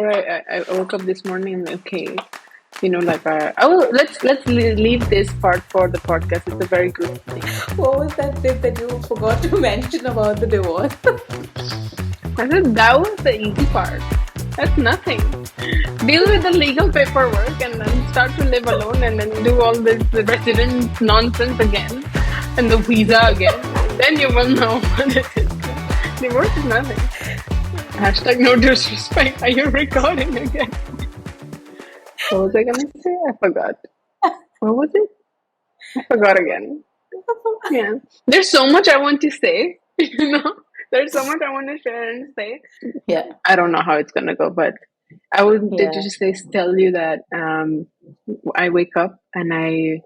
before I woke up this morning, I'm like, okay, like let's leave this part for the podcast. It's a very good thing. What was that bit that you forgot to mention about the divorce? I said that was the easy part. That's nothing. Deal with the legal paperwork and then start to live alone and then do all this resident nonsense again and the visa again. Then you will know what it is. Divorce is nothing. Hashtag no disrespect. Are you recording again? What was I gonna say? I forgot. What was it? I forgot again. Yeah. There's so much I want to say, There's so much I want to share and say. Yeah. I don't know how it's gonna go, but I wanted to just tell you that I wake up and I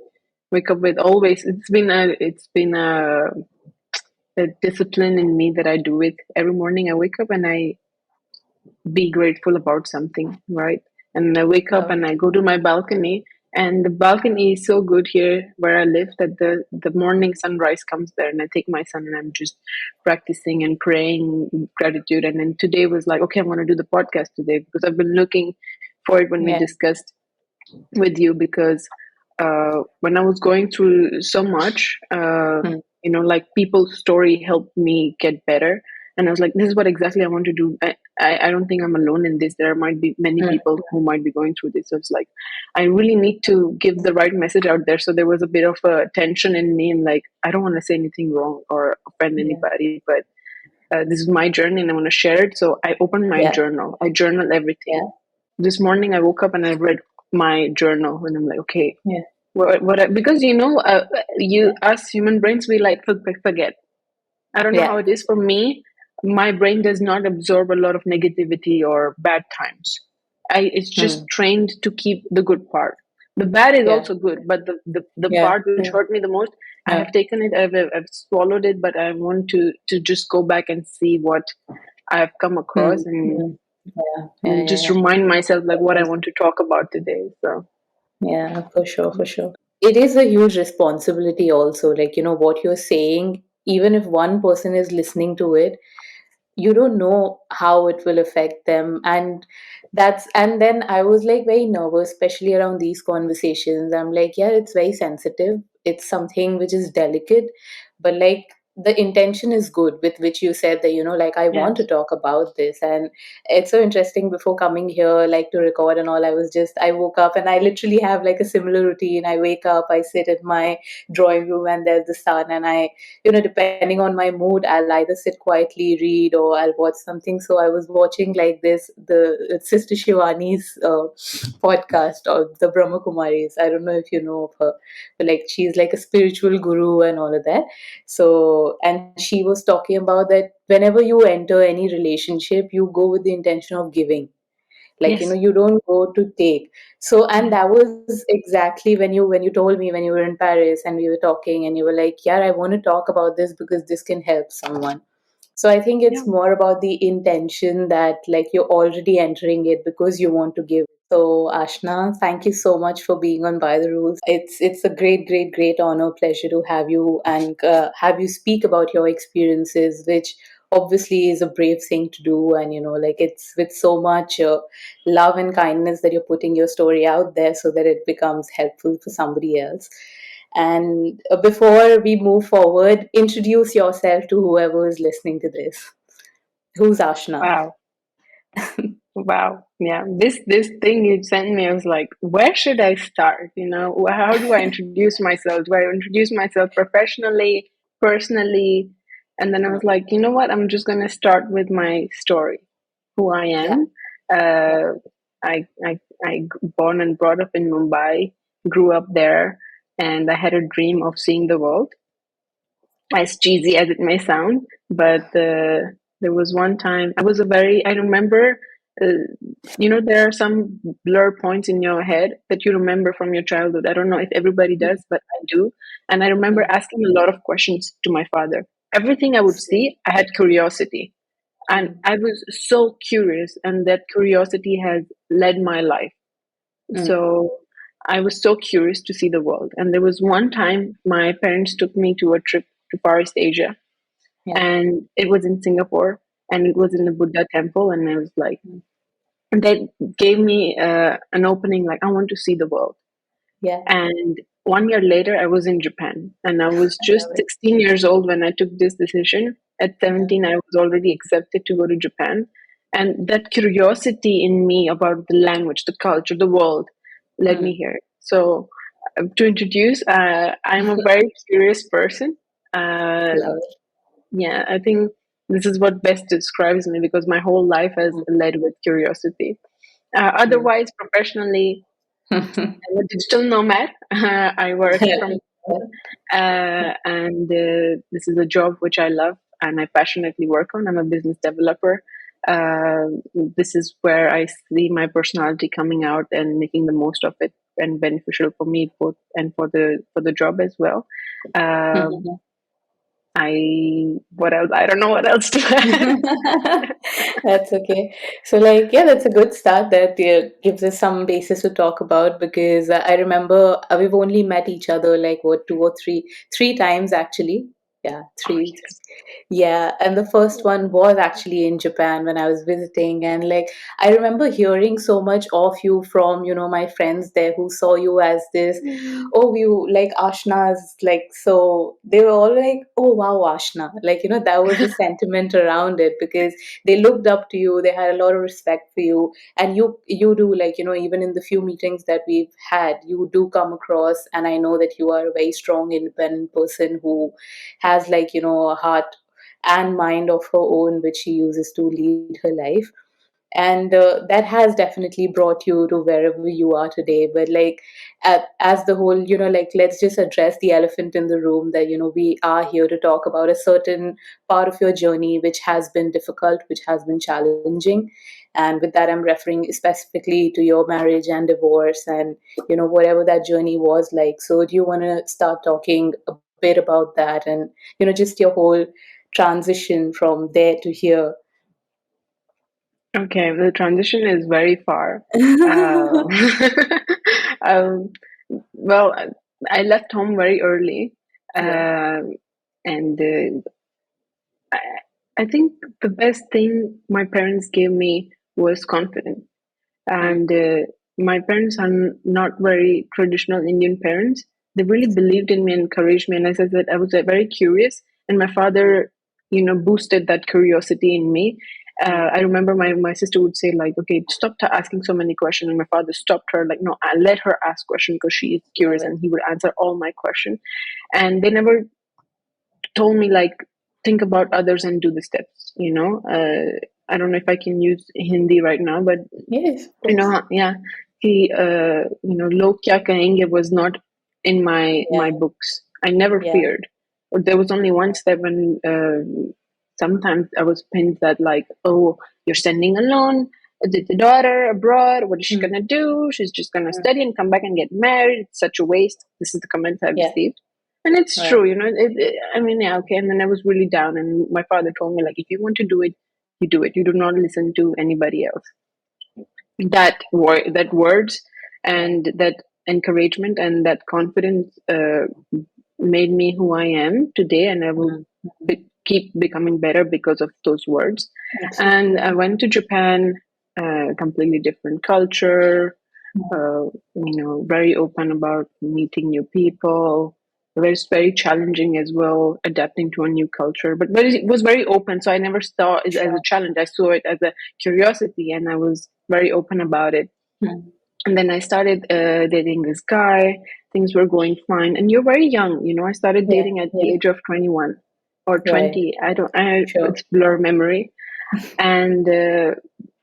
wake up with always. It's been a discipline in me that I do it every morning. I wake up and I be grateful about something, right? And I wake up and I go to my balcony, and the balcony is so good here where I live that the morning sunrise comes there, and I take my son and I'm just practicing and praying gratitude. And then today was like, okay, I'm going to do the podcast today because I've been looking for it when we discussed with you, because when I was going through so much, like people's story helped me get better. And I was like, this is what exactly I want to do. I don't think I'm alone in this. There might be many people who might be going through this. So it's like, I really need to give the right message out there. So there was a bit of a tension in me, and like, I don't want to say anything wrong or offend anybody, but this is my journey and I want to share it. So I opened my journal. I journal everything. This morning I woke up and I read my journal, and I'm like, okay, because us human brains, we like forget. I don't know how it is for me. My brain does not absorb a lot of negativity or bad times. It's just trained to keep the good part. The bad is also good, but the part which hurt me the most, I have taken it, I've swallowed it, but I want to just go back and see what I have come across and just remind myself like what I want to talk about today. So yeah, for sure. It is a huge responsibility also, like, what you're saying, even if one person is listening to it, you don't know how it will affect them. And then I was like very nervous, especially around these conversations. I'm like, yeah, it's very sensitive, it's something which is delicate, but like the intention is good with which you said that, like, I want to talk about this. And it's so interesting, before coming here, like, to record and all, I woke up and I literally have like a similar routine. I wake up, I sit in my drawing room and there's the sun, and I, depending on my mood, I'll either sit quietly, read, or I'll watch something. So I was watching like the Sister Shivani's podcast, or the Brahma Kumaris. I don't know if you know of her, but like, she's like a spiritual guru and all of that. So, and she was talking about that whenever you enter any relationship, you go with the intention of giving. Like, you don't go to take. So, and that was exactly when you told me, when you were in Paris and we were talking, and you were like, yeah, I want to talk about this because this can help someone. So I think it's more about the intention, that like you're already entering it because you want to give. So Ashna, thank you so much for being on By the Rules. It's a great honor, pleasure to have you, and have you speak about your experiences, which obviously is a brave thing to do. And like, it's with so much love and kindness that you're putting your story out there so that it becomes helpful for somebody else. And before we move forward, introduce yourself to whoever is listening to this. Who's Ashna? Wow. Yeah. This thing you sent me, I was like, where should I start? How do I introduce myself? Do I introduce myself professionally, personally? And then I was like, you know what? I'm just gonna start with my story, who I am. I born and brought up in Mumbai, grew up there, and I had a dream of seeing the world. As cheesy as it may sound, but there was one time I remember, there are some blur points in your head that you remember from your childhood. I don't know if everybody does, but I do. And I remember asking a lot of questions to my father. Everything I would see, I had curiosity. And I was so curious, and that curiosity has led my life. So I was so curious to see the world. And there was one time my parents took me to a trip to Far East Asia, and it was in Singapore, and it was in the Buddha temple. And I was like, that gave me an opening, like, I want to see the world. Yeah. And 1 year later, I was in Japan, and I was I just love it. 16 years old when I took this decision. At Yeah. 17, I was already accepted to go to Japan. And that curiosity in me about the language, the culture, the world led me Hmm. here. So, to introduce, I'm a very curious person. Uh, Love it. yeah, I think this is what best describes me because my whole life has led with curiosity. Mm. Otherwise, professionally, I'm a digital nomad. I work from home, and this is a job which I love and I passionately work on. I'm a business developer. Uh, this is where I see my personality coming out and making the most of it and beneficial for me both and for the job as well. Um, I what else? I don't know what else to add. That's okay. So, like, yeah, that's a good start. That gives us some basis to talk about because I remember we've only met each other like what, two or three times actually. Yeah, Oh three. yes. Yeah, and the first one was actually in Japan when I was visiting, and like I remember hearing so much of you from my friends there who saw you as this. Mm. Oh, you like Ashna's like so they were all like, oh wow, Ashna. Like, that was the sentiment around it because they looked up to you, they had a lot of respect for you, and you do like, even in the few meetings that we've had, you do come across, and I know that you are a very strong, independent person who has like, a heart and mind of her own, which she uses to lead her life, and that has definitely brought you to wherever you are today. But like as the whole, like let's just address the elephant in the room that we are here to talk about a certain part of your journey which has been difficult, which has been challenging, and with that I'm referring specifically to your marriage and divorce and whatever that journey was like. So do you want to start talking a bit about that and just your whole transition from there to here? Okay, the transition is very far. Uh, um, well, I left home very early, Yeah. uh, and I, I think the best thing my parents gave me was confidence. Mm. And my parents are not very traditional Indian parents. They really believed in me and encouraged me. And as I said, I was very curious, and my father, boosted that curiosity in me. Mm. I remember my sister would say like, "Okay, stop asking so many questions," and my father stopped her like, "No, I let her ask questions because she is Love curious," it. and he would answer all my questions. And they never told me like, think about others and do the steps. I don't know if I can use Hindi right now, but Yes, of course. yeah, he, log kya kahenge was not in my Yeah, books. I never yeah, feared. Or there was only one step when sometimes I was pinned that like, oh, you're sending alone the daughter abroad. What is she mm, gonna do? She's just gonna mm, study and come back and get married. It's such a waste. This is the comments I yeah, received. And it's right. true, I mean, yeah, okay. And then I was really down, and my father told me, like, if you want to do it, you do it. You do not listen to anybody else. That words Yeah. and that encouragement and that confidence made me who I am today, and I will Mm, mm, keep becoming better because of those words. absolutely. And I went to Japan, completely different culture, Mm, very open about meeting new people. It was very challenging as well, adapting to a new culture, but it was very open. So I never saw it as a sure. challenge. I saw it as a curiosity, and I was very open about it. Mm, And then I started dating this guy. Things were going fine, and you're very young. I started yeah, dating at the yeah, age of 21 or right. 20. I don't. It's Sure. blur memory. And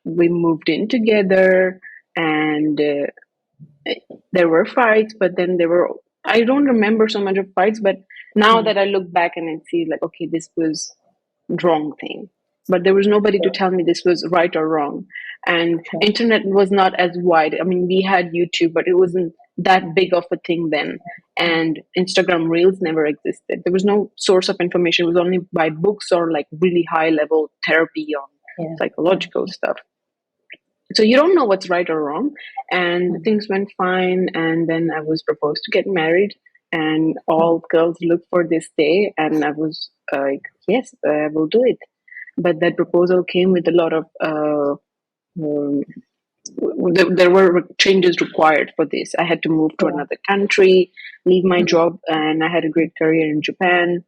we moved in together, and there were fights, but then there were, I don't remember so much of fights, but now Mm, that I look back and I see like, okay, this was wrong thing, but there was nobody to sure, tell me this was right or wrong. And sure. internet was not as wide. I mean, we had YouTube, but it wasn't that big of a thing then. Mm, And Instagram reels never existed. There was no source of information. It was only by books or like really high level therapy on yeah, yeah. psychological stuff. So you don't know what's right or wrong. And Mm, things went fine, and then I was proposed to get married, and mm, all girls look for this day, and I was like, yes, I will do it. But that proposal came with a lot of there were changes required for this. I had to move to another country, leave my job, and I had a great career in Japan.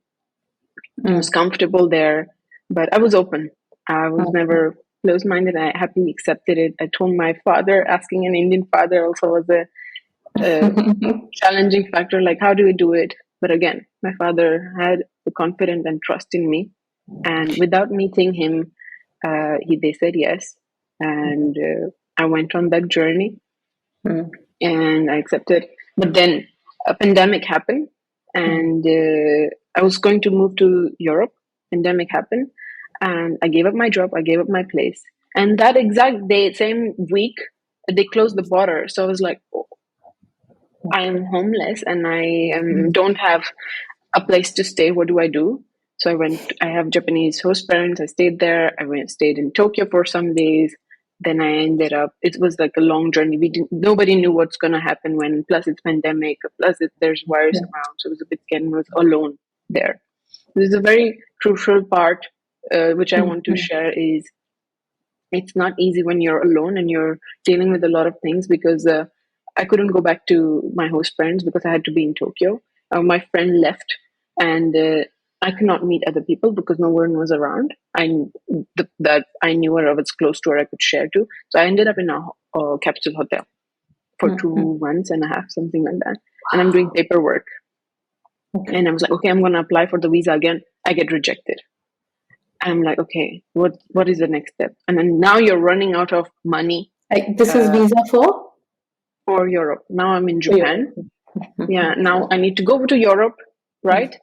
I was comfortable there, but I was open. I was never closed-minded. I happily accepted it. I told my father, asking an Indian father also was a challenging factor, like how do we do it? But again, my father had the confidence and trust in me, and without meeting him, they said yes, and I went on that journey, and I accepted. But then a pandemic happened, and I was going to move to Europe. Pandemic happened, and I gave up my job. I gave up my place, and that exact day, same week, they closed the border. So I was like, oh, I am homeless, and I don't have a place to stay. What do I do? So I went. I have Japanese host parents. I stayed there. Stayed in Tokyo for some days. Then I ended up. It was like a long journey. Nobody knew what's gonna happen when. Plus it's pandemic. Plus there's virus around. So it was a bit scary. I was alone there. This is a very crucial part, which I want to share. Is it's not easy when you're alone and you're dealing with a lot of things, because I couldn't go back to my host parents because I had to be in Tokyo. My friend left, and I could not meet other people because no one was around. That I knew her, I was close to her, I could share to. So I ended up in a capsule hotel for 2 months and a half, something like that. And I'm doing paperwork. And I was like, okay, I'm going to apply for the visa again. I get rejected. I'm like, okay, what is the next step? And then now you're running out of money. This is visa for Europe. Now I'm in Japan. Yeah, now I need to go to Europe, right?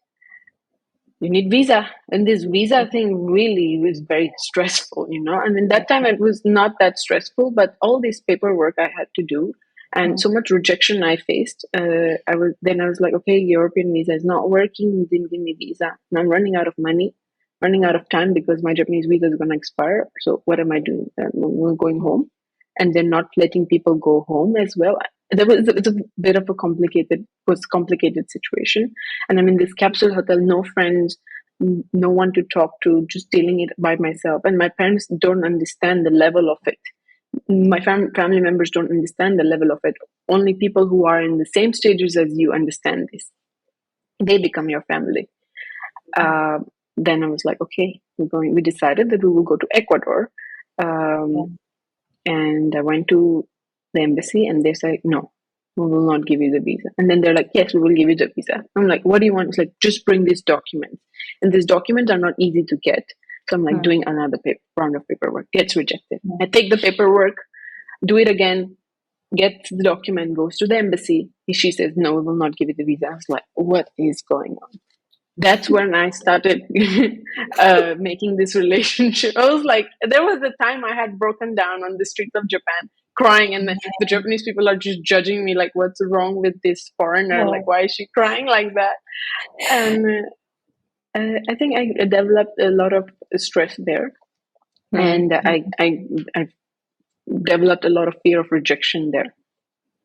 You need visa, and this visa thing really was very stressful. I mean, that time it was not that stressful, but all this paperwork I had to do, and so much rejection I faced. I was like, okay, European visa is not working. You didn't give me visa, and I'm running out of money, running out of time because my Japanese visa is going to expire. So what am I doing? We're going home, and then not letting people go home as well. It's a bit of a complicated situation, and I'm in this capsule hotel, no friends, no one to talk to, just dealing it by myself. And my parents don't understand the level of it. My family members don't understand the level of it. Only people who are in the same stages as you understand this. They become your family. Then I was like, okay, we decided that we will go to Ecuador. And I went to the embassy, and they said, no, we will not give you the visa. And then they're like, yes, we will give you the visa. I'm like, what do you want? It's like, just bring these documents. And these documents are not easy to get. So I'm like doing another round of paperwork. Gets rejected. I take the paperwork, do it again, gets the document, goes to the embassy. She says, no, we will not give you the visa. I was like, what is going on? That's when I started making this relationship. I was like, there was a time I had broken down on the streets of Japan, crying, and the Japanese people are just judging me, like, what's wrong with this foreigner? Like, why is she crying like that? And I think I developed a lot of stress there, and I developed a lot of fear of rejection there,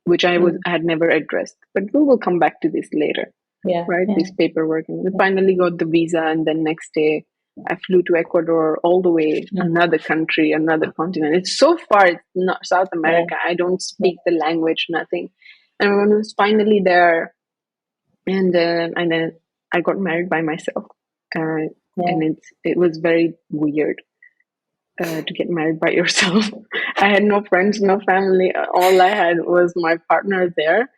which I had never addressed. But we will come back to this later. This paperwork, and we finally got the visa, and then next day I flew to Ecuador, all the way, another country, another continent. It's so far. It's not South America. I don't speak the language, nothing. And when I was finally there, and then I got married by myself, and it was very weird to get married by yourself. I had no friends, no family. All I had was my partner there.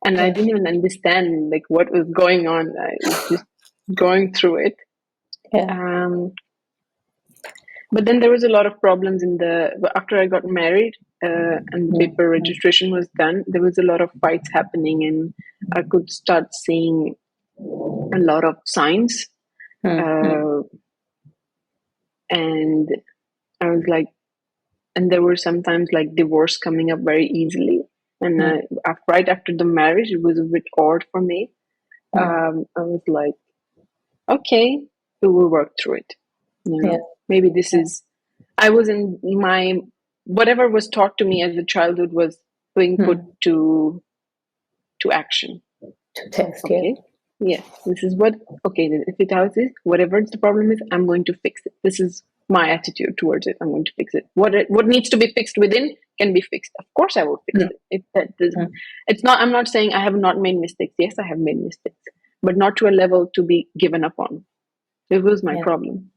And I didn't even understand like what was going on. I was just going through it. But then there was a lot of problems after I got married and the paper registration was done. There was a lot of fights happening, and I could start seeing a lot of signs. And I was like, and there were sometimes like divorce coming up very easily. And right after the marriage, it was a bit odd for me. I was like, okay, we will work through it. Maybe this is, I was in whatever was taught to me as a childhood was being put to action. To test, Yeah, this is if it has this, whatever the problem is, I'm going to fix it. This is my attitude towards it. I'm going to fix it. What needs to be fixed within can be fixed. Of course I will fix it. It's not, I'm not saying I have not made mistakes. Yes, I have made mistakes, but not to a level to be given up on. It was my problem.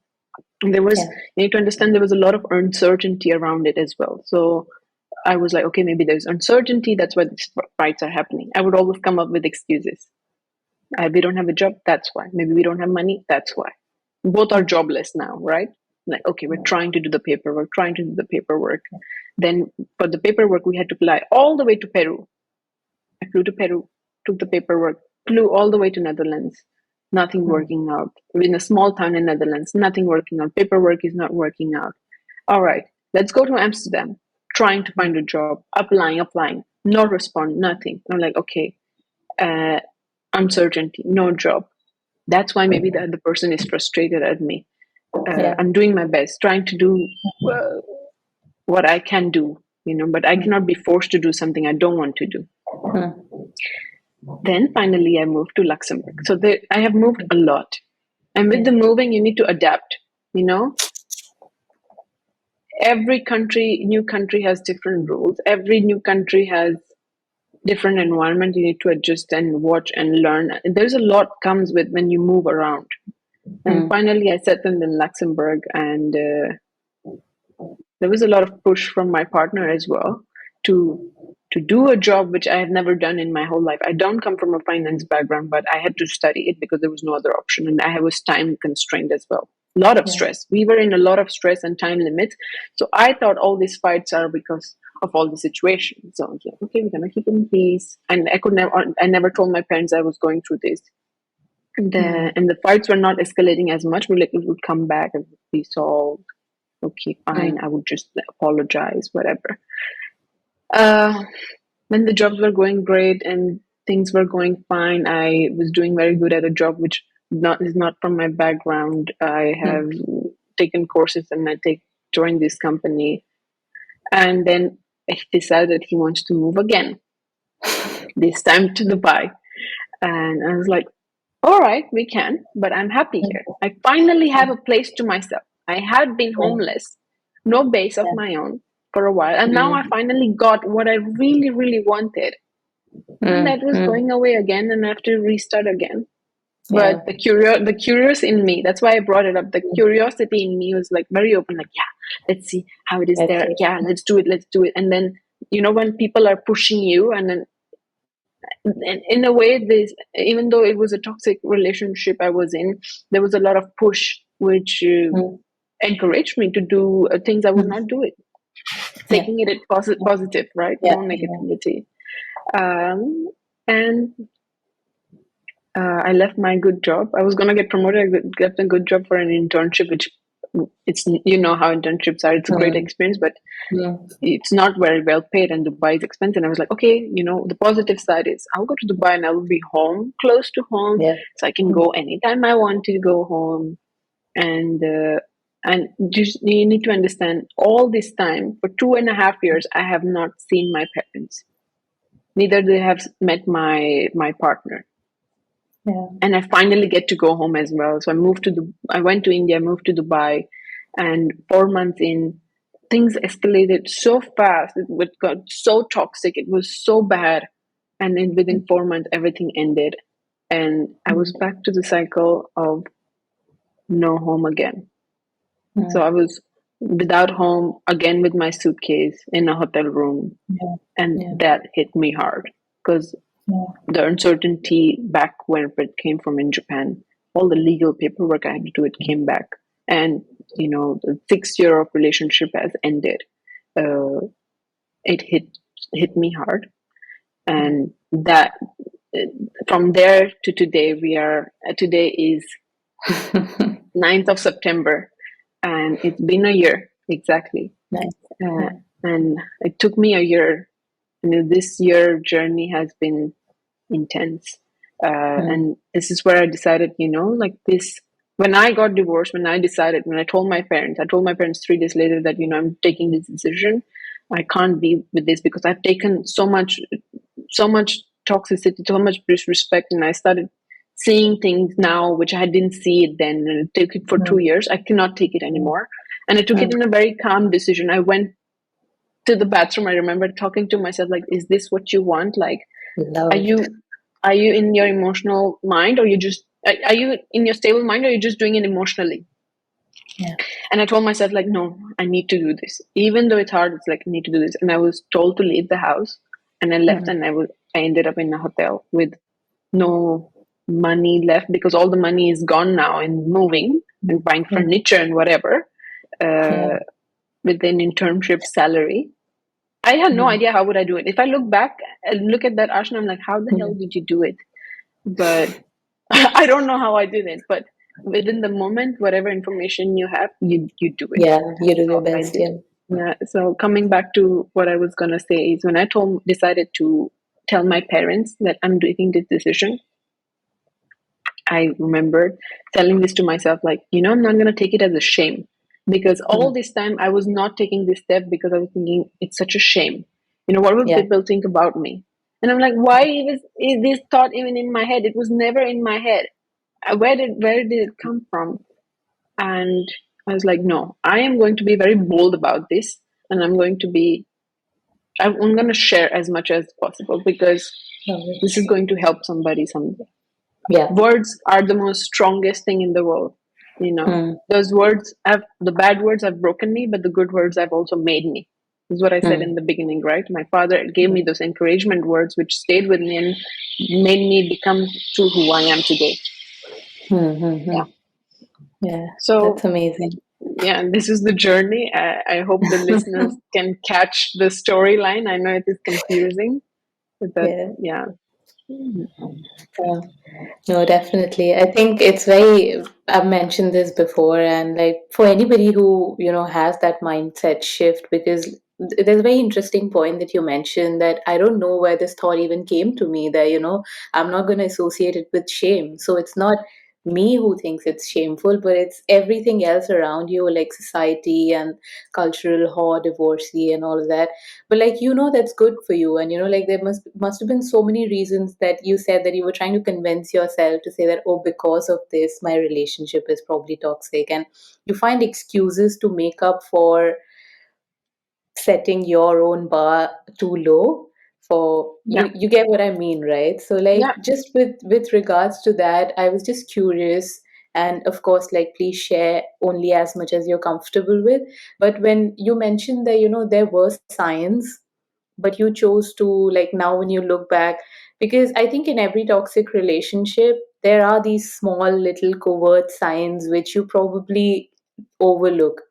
And there was, you need to understand, there was a lot of uncertainty around it as well. So I was like, okay, maybe there's uncertainty. That's why these fights are happening. I would always come up with excuses. We don't have a job. That's why. Maybe we don't have money. That's why. Both are jobless now, right? Like, okay, we're trying to do the paperwork, Then for the paperwork, we had to fly all the way to Peru. I flew to Peru, took the paperwork, flew all the way to Netherlands. Nothing working out. We're in a small town in Netherlands, nothing working out. Paperwork is not working out. All right, let's go to Amsterdam, trying to find a job, applying, no response, nothing. I'm like, okay, uncertainty, no job. That's why maybe the other person is frustrated at me. I'm doing my best, trying to do what I can do, but I cannot be forced to do something I don't want to do. Then finally I moved to Luxembourg. So I have moved a lot. And with the moving, you need to adapt, Every new country has different rules. Every new country has different environment. You need to adjust and watch and learn. There's a lot comes with when you move around. And finally I settled in Luxembourg, and there was a lot of push from my partner as well to do a job which I have never done in my whole life. I don't come from a finance background, but I had to study it because there was no other option, and I was time constrained as well. A lot of stress. We were in a lot of stress and time limits. So I thought all these fights are because of all the situations. So I was like, okay, we're gonna keep in peace. And I never told my parents I was going through this. And the fights were not escalating as much. We it would come back and be solved. Okay, fine. I would just apologize, whatever. When the jobs were going great and things were going fine, I was doing very good at a job which is not from my background. I have taken courses and joined this company, and then he decided he wants to move again. This time to Dubai, and I was like, "All right, we can, but I'm happy here. I finally have a place to myself. I had been homeless, no base of my own for a while, and now I finally got what I really, really wanted." And that was going away again, and I have to restart again. But the curious in me, that's why I brought it up. The curiosity in me was like very open, like, yeah, let's see how it is there. Yeah, let's do it. And then, when people are pushing you, and then in a way, even though it was a toxic relationship I was in, there was a lot of push which encouraged me to do things I would not do it. Taking it positive, right? No negativity. And I left my good job. I was gonna get promoted. I got a good job for an internship, which it's how internships are. It's a great experience, but it's not very well paid, and Dubai is expensive. And I was like, okay, the positive side is I'll go to Dubai and I will be close to home, so I can go anytime I want to go home. And just, you need to understand, all this time for 2.5 years, I have not seen my parents. Neither they have met my partner. And I finally get to go home as well. So I went to India, moved to Dubai, and 4 months in, things escalated so fast. It got so toxic. It was so bad. And then within 4 months, everything ended. And I was back to the cycle of no home again. So I was without home again, with my suitcase in a hotel room. And that hit me hard, because the uncertainty back where it came from in Japan, all the legal paperwork I had to do, it came back. And, the 6 year of relationship has ended. It hit me hard. And that, from there to today, today is 9th of September, and it's been a year exactly. And it took me a year. This year journey has been intense. And this is where I decided, like this, when I got divorced, when I told my parents 3 days later that, I'm taking this decision. I can't be with this, because I've taken so much toxicity, so much disrespect, and I started seeing things now which I didn't see it then, and it took it for 2 years. I cannot take it anymore. And I took it in a very calm decision. I went to the bathroom, I remember talking to myself like, is this what you want? Like, Love are it. you in your emotional mind, or you just are you in your stable mind, or you're just doing it emotionally? Yeah. And I told myself like, no, I need to do this, even though it's hard. It's like, I need to do this. And I was told to leave the house, and I left, Mm. and I ended up in a hotel with no money left, because all the money is gone now in moving and buying Mm. furniture and whatever, Yeah. uh, with an internship salary. I had no Mm. idea how would I do it. If I look back and look at that Ashna, I'm like, how the hell Mm. did you do it? But I don't know how I did it. But within the moment, whatever information you have, you do it. Yeah, you do That's your all I best. did. Yeah. Yeah. So coming back to what I was gonna say is, when I decided to tell my parents that I'm taking this decision, I remembered telling this to myself, like, I'm not going to take it as a shame, because all Mm. this time I was not taking this step because I was thinking it's such a shame. What will Yeah. people think about me? And I'm like, why is this thought even in my head? It was never in my head. Where did it come from? And I was like, no, I am going to be very bold about this, and I'm going to share as much as possible, because Love this it. is going to help somebody someday. Yeah. Words are the most strongest thing in the world. Mm. Those words have, the bad words have broken me, but the good words have also made me. This is what I said Mm. in the beginning, right? My father gave me those encouragement words which stayed with me and made me become to who I am today. Mm. Mm. Yeah. Mm. Yeah. That's So amazing. yeah, this is the journey. I hope the listeners can catch the storyline. I know it is confusing, but Yeah. yeah. Yeah. No, definitely. I think it's very, I've mentioned this before, and like for anybody who, has that mindset shift, because there's a very interesting point that you mentioned that I don't know where this thought even came to me that, I'm not going to associate it with shame. So it's not me who thinks it's shameful, but it's everything else around you, like society and cultural law, divorcee, and all of that. But like, that's good for you, and like there must have been so many reasons that you said that you were trying to convince yourself to say that, oh, because of this my relationship is probably toxic, and you find excuses to make up for setting your own bar too low. For Yeah. you get what I mean, right? So like, Yeah. just with regards to that, I was just curious, and of course, like, please share only as much as you're comfortable with. But when you mentioned that, there were signs, but you chose to, like, now when you look back, because I think in every toxic relationship there are these small little covert signs which you probably overlook,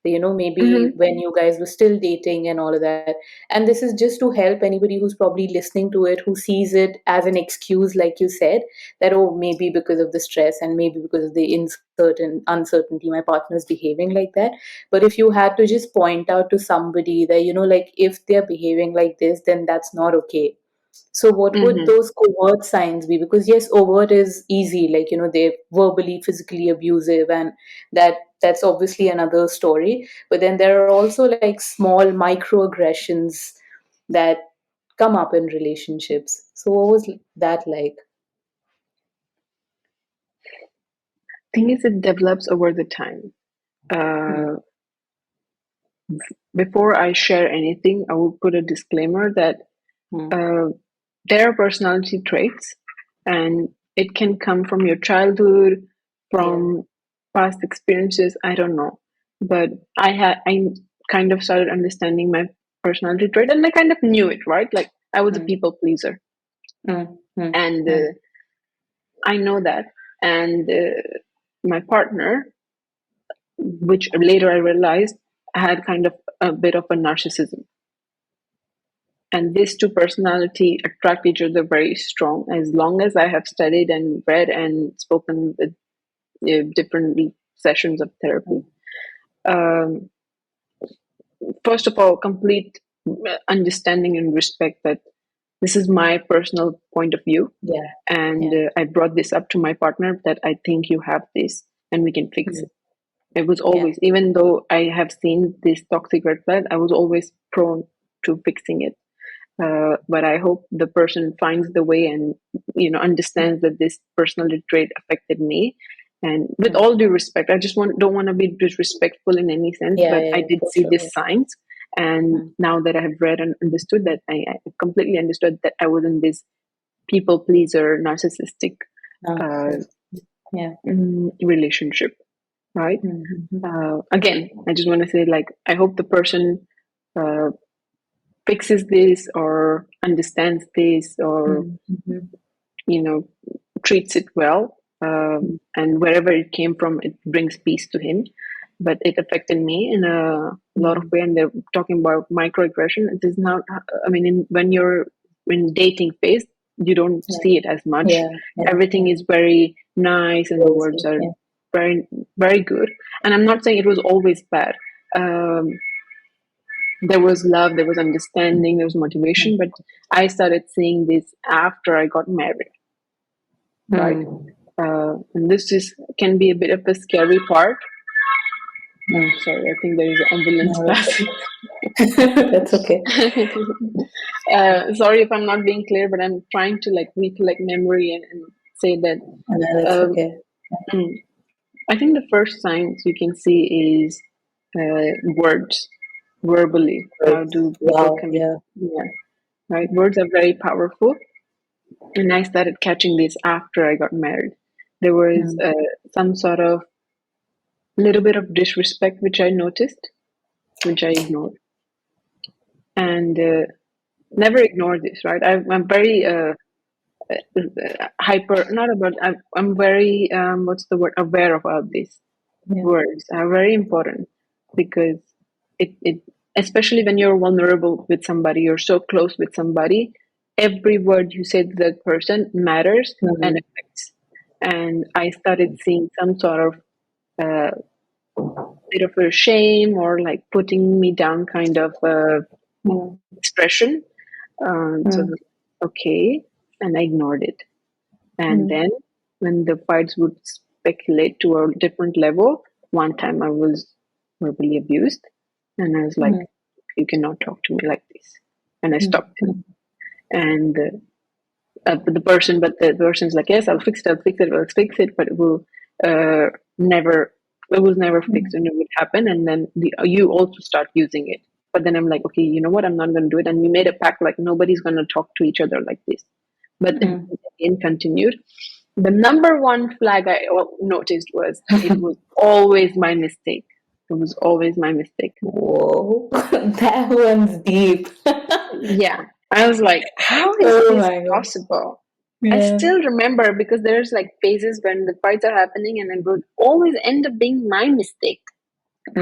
maybe Hmm. when you guys were still dating and all of that. And this is just to help anybody who's probably listening to it, who sees it as an excuse, like you said, that, oh, maybe because of the stress and maybe because of the uncertainty my partner's behaving like that. But if you had to just point out to somebody that, like, if they're behaving like this, then that's not okay. So what would Hmm. those covert signs be? Because yes, overt is easy, like, they're verbally, physically abusive, and that's obviously another story. But then there are also like small microaggressions that come up in relationships. So what was that like? Thing is, it develops over the time. Hmm. Uh, Before I share anything, I will put a disclaimer that Hmm. uh, there are personality traits, and it can come from your childhood, Yeah. from past experiences. I don't know, but I kind of started understanding my personality trait, and I kind of knew it, right? Like, I was a Hmm. people pleaser, Hmm. Hmm. and Hmm. I know that. And my partner, which later I realized, had kind of a bit of a narcissism. And these two personality attract each other very strong. As long as I have studied and read and spoken with different sessions of therapy, um, first of all, complete understanding and respect that this is my personal point of view, Yeah. and Yeah. I brought this up to my partner that I think you have this and we can fix Hmm. it. It was Yeah. always, even though I have seen this toxic red flag, I was always prone to fixing it. But I hope the person finds the way and understands that this personality trait affected me. And with Hmm. all due respect, I just don't want to be disrespectful in any sense, Yeah. but Yeah. I Yeah, did for see sure. these signs, And now that I have read and understood that, I completely understood that I was in this people pleaser, narcissistic uh, Yeah. relationship, right? Mm-hmm. Again, I just want to say, like, I hope the person uh, fixes this or understands this, or Mm-hmm. you know, treats it well, and wherever it came from, it brings peace to him. But it affected me in a lot of Mm-hmm. way. And they're talking about microaggression. It is not. I mean, when you're in dating phase, you don't see it as much. Yeah. Yeah. Everything Yeah. is very nice, and the words Rosy. are Yeah. very, very good. And I'm not saying it was always bad. Um, there was love, there was understanding, there was motivation. But I started seeing this after I got married, right? Mm. And this is can be a bit of a scary part. Mm. Sorry, I think there is an ambulance No, passing. that's okay. Sorry if I'm not being clear, but I'm trying to like recollect memory and say that. No, that's Um, okay. mm, I think the first signs you can see is words, verbally. How Words. do people Wow. communicate? Yeah. Yeah, right. Words are very powerful, and I started catching this after I got married. There was Mm. some sort of little bit of disrespect which I noticed, which I ignored, and never ignore this. Right, I'm very hyper. Not about. I'm very what's the word? Aware about this. Yeah. Words are very important because it especially when you're vulnerable with somebody, you're so close with somebody, every word you say to that person matters and Mm. affects. And I started seeing some sort of uh, bit of a shame or like putting me down kind of Mm. expression. So Mm. okay, and I ignored it. And Mm. then when the fights would speculate to a different level, one time I was verbally abused, and I was like, Mm. "You cannot talk to me like this," and I Mm. stopped it. And but the person's like, "Yes, I'll fix it. I'll fix it. I'll fix it," but it will uh, never. It was never fixed, Mm. and it would happen, and then you also start using it. But then I'm like, okay, you know what? I'm not going to do it. And we made a pact like nobody's going to talk to each other like this. But it Mm. again continued. The number one flag I noticed was it was always my mistake. It was always my mistake. Whoa, that one's deep. Yeah. I was like, how is Oh this my god. possible? I Yeah. still remember because there's like phases when the fights are happening and it would always end up being my mistake.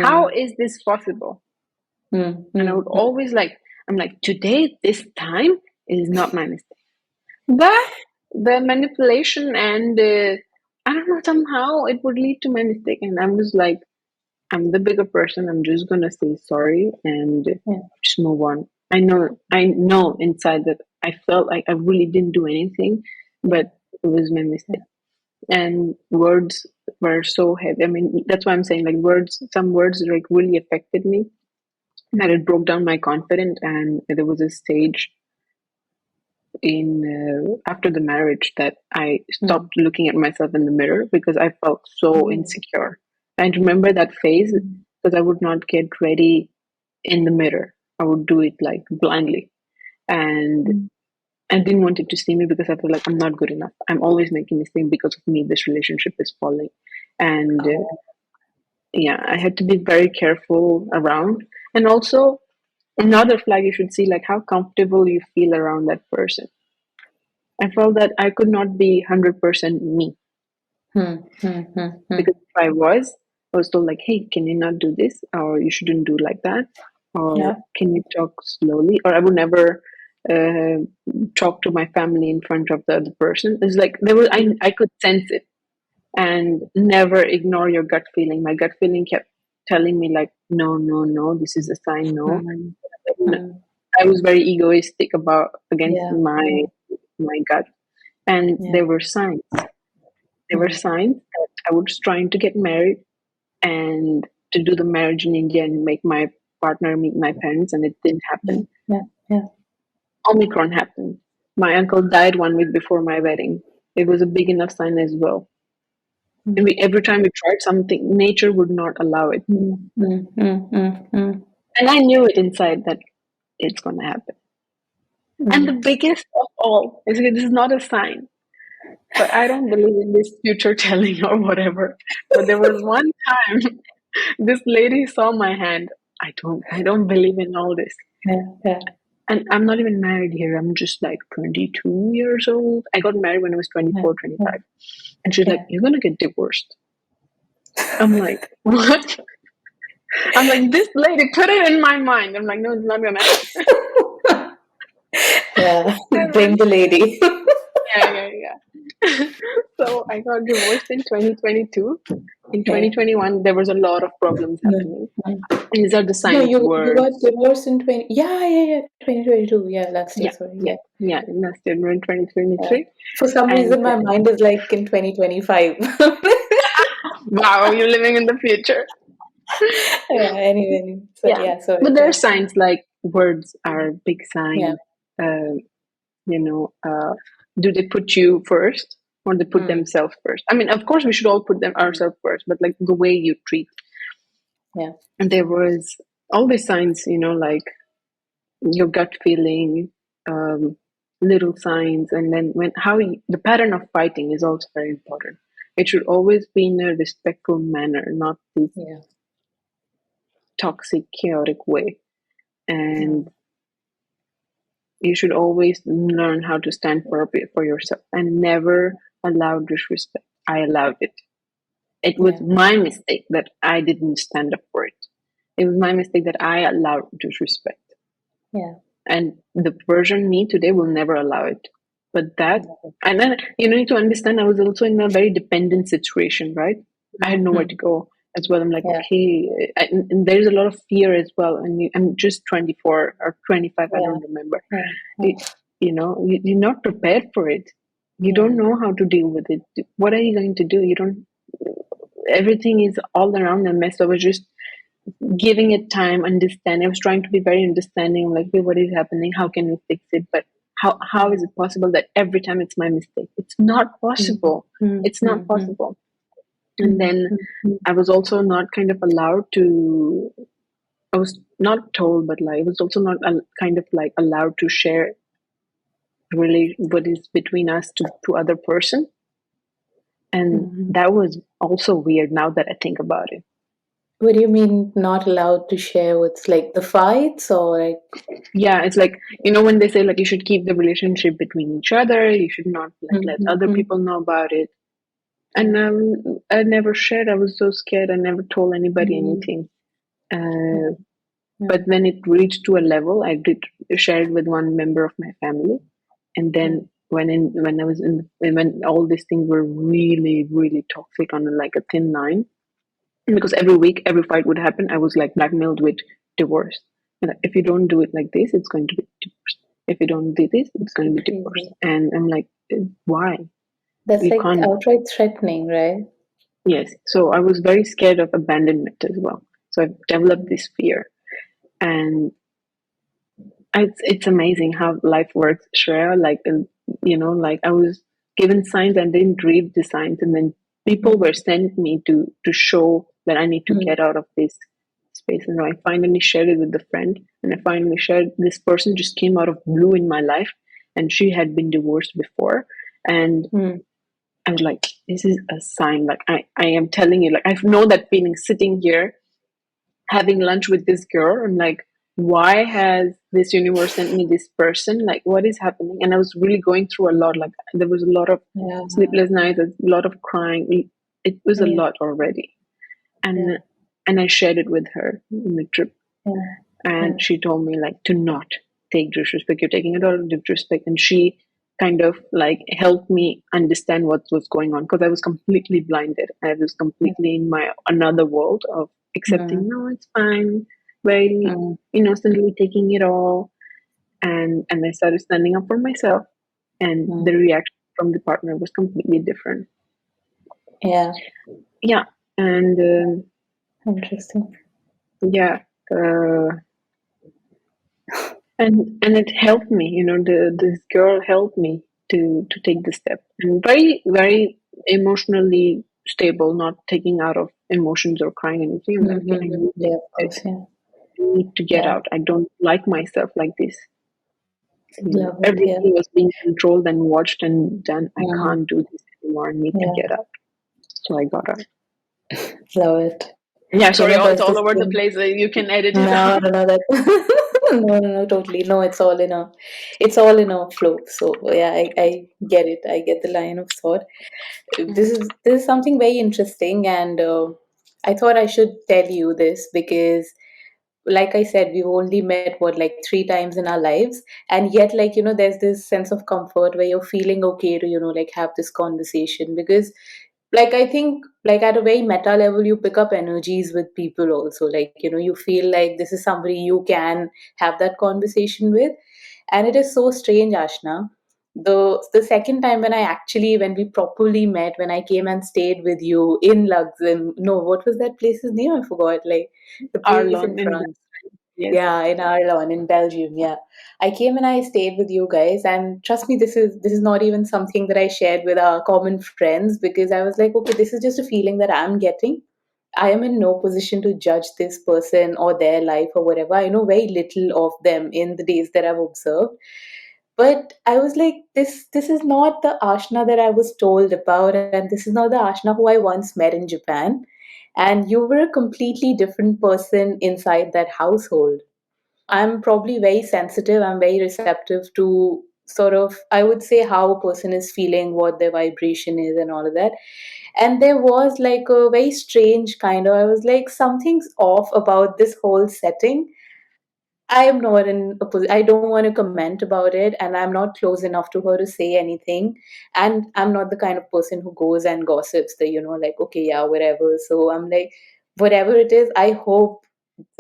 How Mm. is this possible? Mm. And I Mm. would always like, I'm like, today, this time is not my mistake. But the manipulation and I don't know, somehow it would lead to my mistake. And I was like, I'm the bigger person. I'm just gonna say sorry and Yeah. just move on. I know inside that I felt like I really didn't do anything, but it was my Yeah. mistake. And words were so heavy. I mean, that's why I'm saying like words. Some words like really affected me. That it broke down my confidence, and there was a stage in after the marriage that I Mm. stopped looking at myself in the mirror because I felt so Mm. insecure. And remember that phase Mm. because I would not get ready in the mirror. I would do it like blindly, and Mm. I didn't want it to see me because I felt like I'm not good enough. I'm always making mistakes because of me. This relationship is falling, and Oh. yeah, I had to be very careful around. And also another flag you should see like how comfortable you feel around that person. I felt that I could not be 100% me Hmm. Hmm. Hmm. Hmm. because if I was told like, hey, can you not do this? Or you shouldn't do like that? Or Yeah. can you talk slowly? Or I would never uh, talk to my family in front of the other person. It's like I could sense it and never ignore your gut feeling. My gut feeling kept telling me like, no, no, no, this is a sign, no. Hmm. Hmm. I was very egoistic about against Yeah. my Yeah. my gut, and Yeah. there were signs. There were Hmm. signs that I was trying to get married and to do the marriage in India and make my partner meet my parents, and it didn't Yeah. happen. Yeah. Yeah. Omicron happened. My uncle died 1 week before my wedding. It was a big enough sign as well. And Hmm. every time we tried something, nature would not allow it. Hmm. Hmm. Hmm. Hmm. Hmm. And I knew it inside that it's going to happen. And the biggest of all is that this is not a sign, but I don't believe in this future telling or whatever. But there was one time this lady saw my hand. I don't believe in all this. Yeah. And I'm not even married here. I'm just like 22 years old. I got married when I was 24, 25. And she's like, "You're going to get divorced." I'm like, "What?" I'm like, "This lady put it in my mind." I'm like, "No, it's not going to happen." Yeah. Bring the lady. Yeah. So I got divorced in 2022. In 2021, there was a lot of problems happening. And these are the No, signs you were, got divorced in 2022. Yeah, last year, yeah, sorry. yeah, yeah, last year in Yeah. 2023. For some And reason, my mind is like in 2025. wow, you're living in the future. Yeah, anyway. So, Yeah. yeah, sorry. But there are Yeah. signs like words are big Yeah. signs. Uh, you know, do they put you first or they put themselves first? I mean, of course, we should all put them ourselves first, but like the way you treat. Yeah. And there was all these signs, like your gut feeling, um, little signs, and then the pattern of fighting is also very important. It should always be in a respectful manner, not this Yeah. toxic, chaotic way. And you should always learn how to stand for yourself and never allow disrespect. I allowed it. It was Yeah. my mistake that I didn't stand up for it. It was my mistake that I allowed disrespect. Yeah. And the version me today will never allow it. But and then you need to understand, I was also in a very dependent situation, right? I had nowhere to go as well. I'm like, Yeah. okay, and there's a lot of fear as well. And I'm just 24 or 25, I don't remember. You're not prepared for it. You don't know how to deal with it. What are you going to do? You don't. Everything is all around a mess. So I was just giving it time, understanding. I was trying to be very understanding, like, hey, what is happening? How can we fix it? But how is it possible that every time it's my mistake? It's not possible. It's not possible. And then I was also not kind of allowed to. I was not told, but like I was also not kind of like allowed to share really what is between us to other person. And that was also weird now that I think about it. What do you mean not allowed to share what's like the fights or like? Yeah, it's like, when they say like you should keep the relationship between each other, you should not like let other people know about it. And I never shared. I was so scared. I never told anybody anything. But when it reached to a level, I did share it with one member of my family. And then when all these things were really, really toxic on like a thin line, because every week, every fight would happen, I was like blackmailed with divorce. And like, if you don't do it like this, it's going to be divorce. If you don't do this, it's going to be divorce. And I'm like, why? That's You like can't. outright threatening, right? Yes. So I was very scared of abandonment as well. So I've developed this fear. And it's amazing how life works, Shreya. Like, like I was given signs and didn't read the signs. And then people were sent me to show that I need to get out of this space. And I finally shared it with a friend. And I finally shared, this person just came out of blue in my life. And she had been divorced before. And I was like, this is a sign. Like, I am telling you, like, I know that feeling sitting here having lunch with this girl. I'm like, why has this universe sent me this person? Like, what is happening? And I was really going through a lot. Like, there was a lot of sleepless nights, a lot of crying. It was a lot already. And I shared it with her in the trip. And she told me like to not take disrespect. You're taking it out of disrespect. And she kind of like helped me understand what was going on, because I was completely blinded. I was completely in my another world of accepting, no, it's fine, very innocently taking it all. And I started standing up for myself, and the reaction from the partner was completely different. Yeah. And Interesting. yeah, and it helped me, this girl helped me to take the step, and very, very emotionally stable, not taking out of emotions or crying anything. I'm like, okay, I need Yeah, to of course. Yeah. need to get Yeah. out. I don't like myself like this. Love it. Yeah. Everything was being controlled and watched and done. I Mm. can't do this anymore. I need to Yeah. get out. So I got out. Love it. Yeah, sorry, it's There's all this over the thing. place. You can edit it No, out. no, no, that no, totally. No, it's all in a flow. So yeah, I get it. I get the line of thought. This is something very interesting, and I thought I should tell you this because, like I said, we've only met what, like, three times in our lives, and yet, like, there's this sense of comfort where you're feeling okay to, like, have this conversation because, like, I think, like, at a very meta level, you pick up energies with people also. Like, you feel like this is somebody you can have that conversation with, and it is so strange, Ashna. The second time when we properly met, when I came and stayed with you in Luxem, no, what was that place's name? I forgot. Like, the place in Arlon in France. yes. Yeah, in Arlon, in Belgium. Yeah, I came and I stayed with you guys, and trust me, this is not even something that I shared with our common friends because I was like, okay, this is just a feeling that I'm getting. I am in no position to judge this person or their life or whatever. I know very little of them in the days that I've observed. But I was like, this is not the Ashna that I was told about, and this is not the Ashna who I once met in Japan. And you were a completely different person inside that household. I'm probably very sensitive, I'm very receptive to sort of, I would say, how a person is feeling, what their vibration is, and all of that. And there was like a very strange kind of, I was like, something's off about this whole setting. I am not in a position, I don't want to comment about it, and I'm not close enough to her to say anything. And I'm not the kind of person who goes and gossips that, like, okay, yeah, whatever. So I'm like, whatever it is, I hope,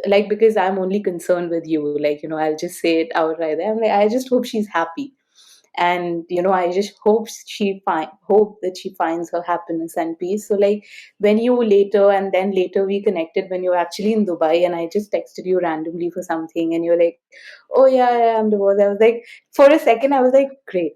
like, because I'm only concerned with you, like, I'll just say it outright there. I'm like, I just hope she's happy. And I just hope that she finds her happiness and peace. So, like, when you later, and then later we connected when you're actually in Dubai, and I just texted you randomly for something, and you're like, oh yeah, yeah, I'm divorced. I was like, for a second I was like, great.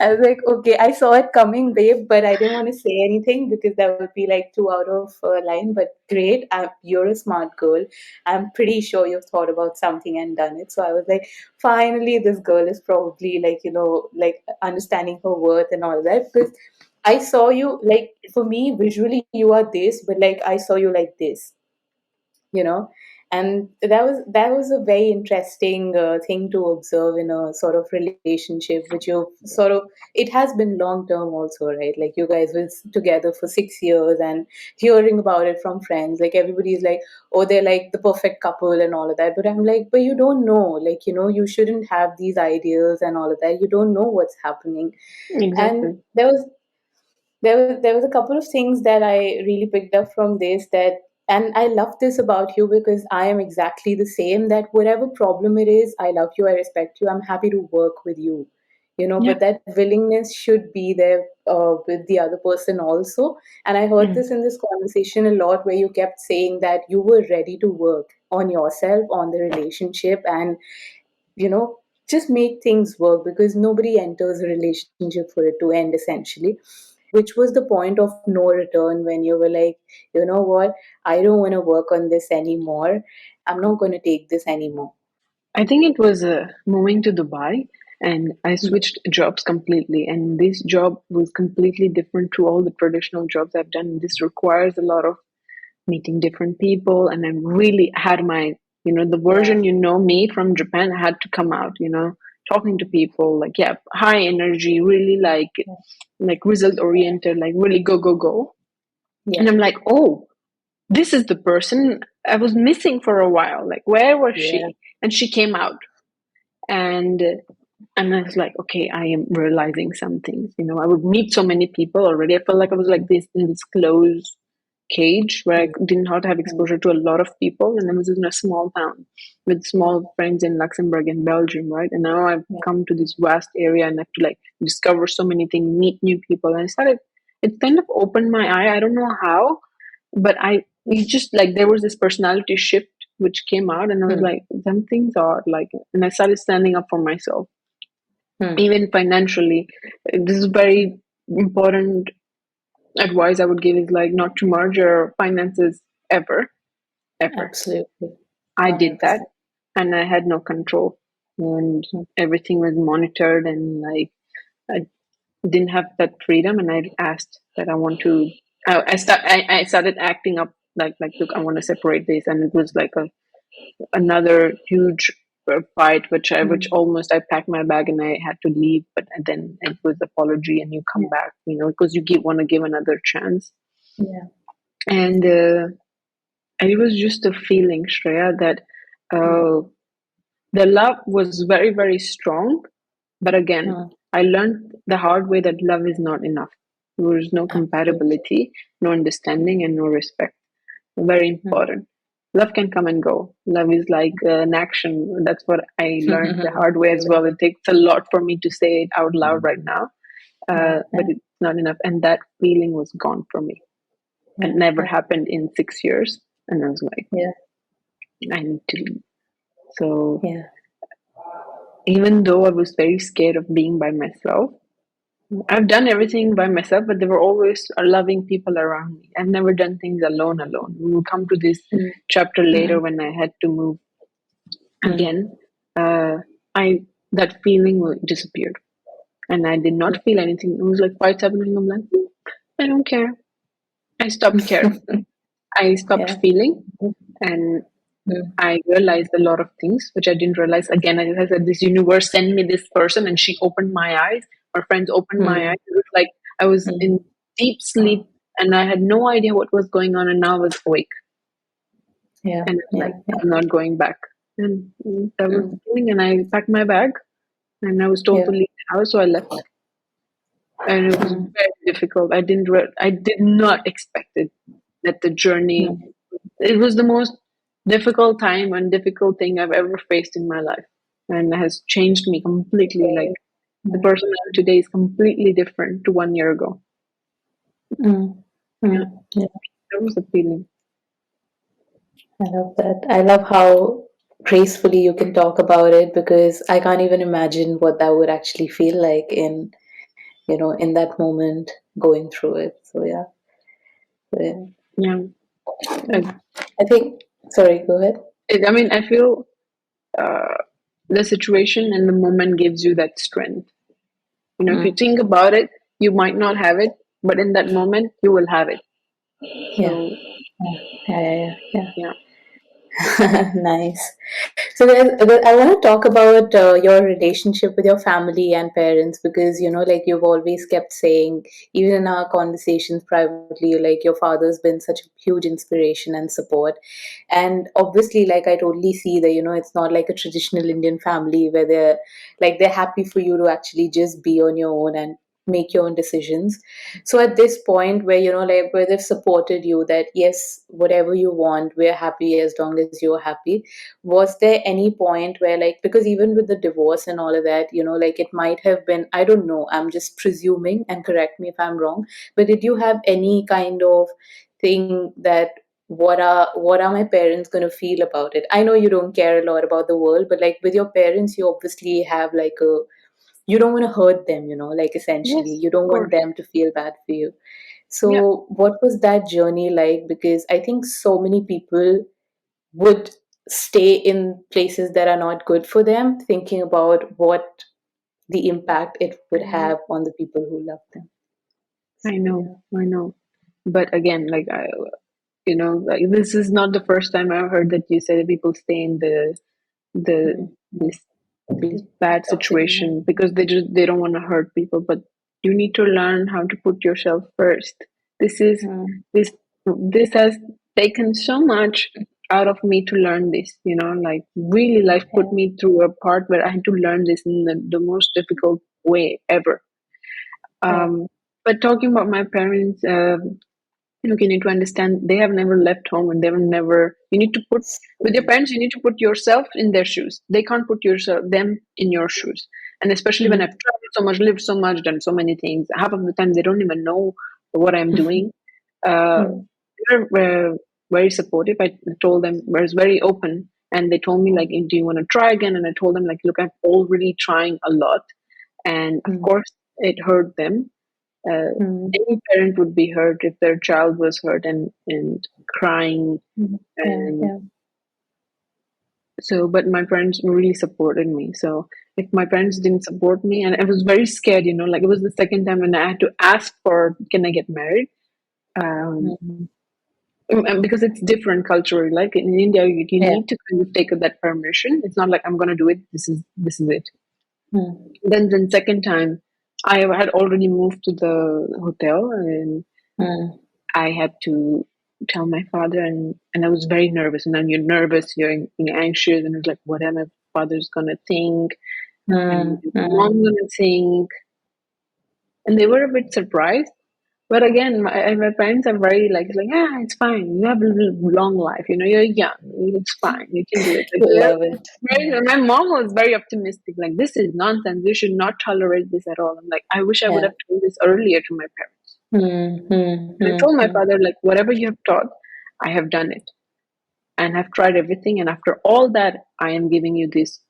I was like, okay, I saw it coming, babe, but I didn't want to say anything because that would be like too out of line. But great, you're a smart girl. I'm pretty sure you've thought about something and done it. So I was like, finally, this girl is probably, like, like, understanding her worth and all that. Because I saw you, like, for me, visually, you are this, but like, I saw you like this, you know and that was a very interesting thing to observe in a sort of relationship which you sort of, it has been long term also, right? Like, you guys were together for 6 years, and hearing about it from friends, like, everybody's like, oh, they're like the perfect couple and all of that. But I'm like, but you don't know, like, you shouldn't have these ideals and all of that. You don't know what's happening. And Exactly. there was a couple of things that I really picked up from this, that, and I love this about you because I am exactly the same, that whatever problem it is, I love you, I respect you, I'm happy to work with you, Yeah. but that willingness should be there with the other person also. And I heard Mm. this in this conversation a lot, where you kept saying that you were ready to work on yourself, on the relationship, and you know just make things work, because nobody enters a relationship for it to end, essentially, which was the point of no return, when you were like, you know what, I don't want to work on this anymore, I'm not going to take this anymore. I think it was moving to Dubai, and I Hmm. switched jobs completely. And this job was completely different to all the traditional jobs I've done. This requires a lot of meeting different people, and I really had my, the Yeah. version, me from Japan had to come out, talking to people, like, yeah, high energy, really like result oriented, like really go, go, go. And Yeah. I'm like, oh, this is the person I was missing for a while. Like, where was Yeah. she? And she came out. And and I was like, okay, I am realizing some things. I would meet so many people already. I felt like I was like this in this closed cage where I Hmm. did not have Hmm. exposure to a lot of people, and I was in a small town with small friends in Luxembourg and Belgium, right? And now I've Yeah. come to this vast area and I have to like discover so many things, meet new people, and I started. It kind of opened my eye. I don't know how, but it just like there was this personality shift which came out, and I was Hmm. like, some things are like, and I started standing up for myself, Hmm. even financially. This is very important advice I would give is like not to merge your finances ever, ever. Absolutely. I did that, 100%. and I had no control, and everything was monitored, and like I didn't have that freedom. And I asked that I want to. I started acting up like look, I want to separate this, and it was like another huge fight, which Mm. almost I packed my bag and I had to leave. But then it was apology, and you come Yeah. back, because you want to give another chance. Yeah. And it was just a feeling, Shreya, that Mm. uh, the love was very, very strong. But again, Mm. I learned the hard way that love is not enough. There was no Absolutely. compatibility, no understanding, and no respect. Very Mm. important. Love can come and go. Love is like an action. That's what I learned the hard way as well. It takes a lot for me to say it out loud right now, Yeah. but Yeah. it's not enough. And that feeling was gone from me. It Yeah. never Yeah. happened in 6 years. And I was like, Yeah. I need to leave. So Yeah. even though I was very scared of being by myself, I've done everything by myself, but there were always loving people around me. I've never done things alone. We will come to this Mm. chapter later Mm. when I had to move Mm. again. Uh, I that feeling disappeared, and I did not feel anything. It was like quite happening. I'm like, I don't care. I stopped caring. I stopped Yeah. feeling, and Mm. I realized a lot of things which I didn't realize. Again, as I said, this universe sent me this person, and she opened my eyes. My friends opened my Mm. eyes. It was like I was Mm. in deep sleep, and I had no idea what was going on, and now I was awake, Yeah. and it's Yeah. like Yeah. I'm not going back. And that was Mm. the feeling. And I packed my bag, and I was told to Yeah. leave the house, so I left. And it was Mm. very difficult. I did not expect it. That the journey, Mm. it was the most difficult time and difficult thing I've ever faced in my life, and it has changed me completely. Like the Mm. person I am today is completely different to 1 year ago. Mm. Yeah, Mm. Yeah. that was the feeling. I love that. I love how gracefully you can talk about it because I can't even imagine what that would actually feel like in that moment going through it. So yeah. Yeah. Yeah, I, I think, sorry, go ahead. I mean, I feel uh, the situation and the moment gives you that strength. If you Mm. think about it, you might not have it, but in that moment, you will have it. Yeah. So, Yeah. Yeah. Yeah. yeah. Yeah. Nice. So I want to talk about your relationship with your family and parents because like you've always kept saying, even in our conversations privately, like your father's been such a huge inspiration and support. And obviously, like I totally see that it's not like a traditional Indian family where they're happy for you to actually just be on your own and make your own decisions. So at this point where like where they've supported you that yes, whatever you want, we're happy as long as you're happy, was there any point where like because even with the divorce and all of that like it might have been, I don't know, I'm just presuming and correct me if I'm wrong, but did you have any kind of thing that what are my parents going to feel about it? I know you don't care a lot about the world, but like with your parents you obviously have like a, you don't want to hurt them, like essentially Yes, you don't of want course. them to feel bad for you. Yeah. So what was that journey like? Because I think so many people would stay in places that are not good for them, thinking about what the impact it would I know. have on the people who love them. I So know. yeah. I know. But again, like like this is not the first time I've heard that you say that people stay in the Mm. this this bad Toxic situation environment. because they don't want to hurt people. But you need to learn how to put yourself first. This is Mm. this this has taken so much out of me to learn this. Like really, life put Yeah. me through a part where I had to learn this in the most difficult way ever. Yeah. But talking about my parents, look, you need to understand they have never left home, and they've never. You need to put with your parents. You need to put yourself in their shoes. They can't put yourself them in your shoes. And especially when I've Mm. traveled so much, lived so much, done so many things, half of the time they don't even know what I'm doing. Uh, Mm. they were very supportive. I told them I was very open, and they told me like, "Do you want to try again?" And I told them like, "Look, I'm already trying a lot, and of Mm. course it hurt them." uh, Mm. any parent would be hurt if their child was hurt and crying Mm. Yeah. and Yeah. So, but my friends really supported me. So, if my friends didn't support me, and I was very scared, like it was the second time when I had to ask for, can I get married? Um, Mm. and because it's different culturally. Like in India, you Yeah. need to kind of take that permission. It's not like I'm going to do it. This is it. Mm. Then second time, I had already moved to the hotel, and Mm. I had to tell my father, and I was very nervous. And then you're nervous, you're anxious, and it's like, what am my father's gonna think, and Mm. my mom Mm. gonna think, and they were a bit surprised. But again, my parents are very like, yeah, it's fine. You have a long life. You're young. It's fine. You can do it. Like, Love it. my mom was very optimistic. Like, this is nonsense. You should not tolerate this at all. I'm like, I wish I would Yeah. have told this earlier to my parents. Mm. Mm. And I told my Mm. father, like, whatever you have taught, I have done it and have tried everything. And after all that, I am giving you this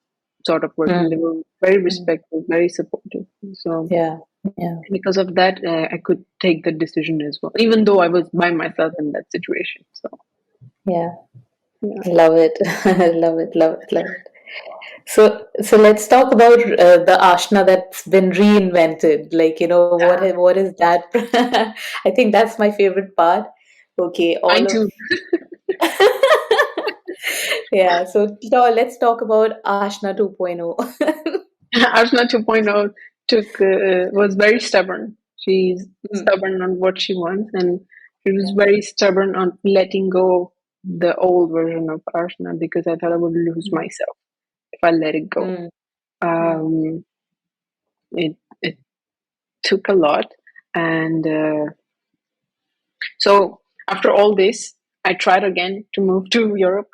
sort of work. And they Mm. were very Mm. respectful, very supportive. So Yeah. Yeah. because of that, I could take the decision as well, even though I was by myself in that situation. So Yeah. yeah, Love it. Love it. Love it. Love it. So let's talk about the Ashna that's been reinvented. Like, yeah, what is that? I think that's my favorite part. Okay, mine all of too. yeah. So let's talk about Ashna 2.0. Ashna 2.0 was very stubborn. She's Mm, stubborn on what she wants, and she was yeah. very stubborn on letting go the old version of Ashna because I thought I would lose Mm, myself if I let it go. mm, mm, Um, it took a lot, and so after all this, I tried again to move to Europe.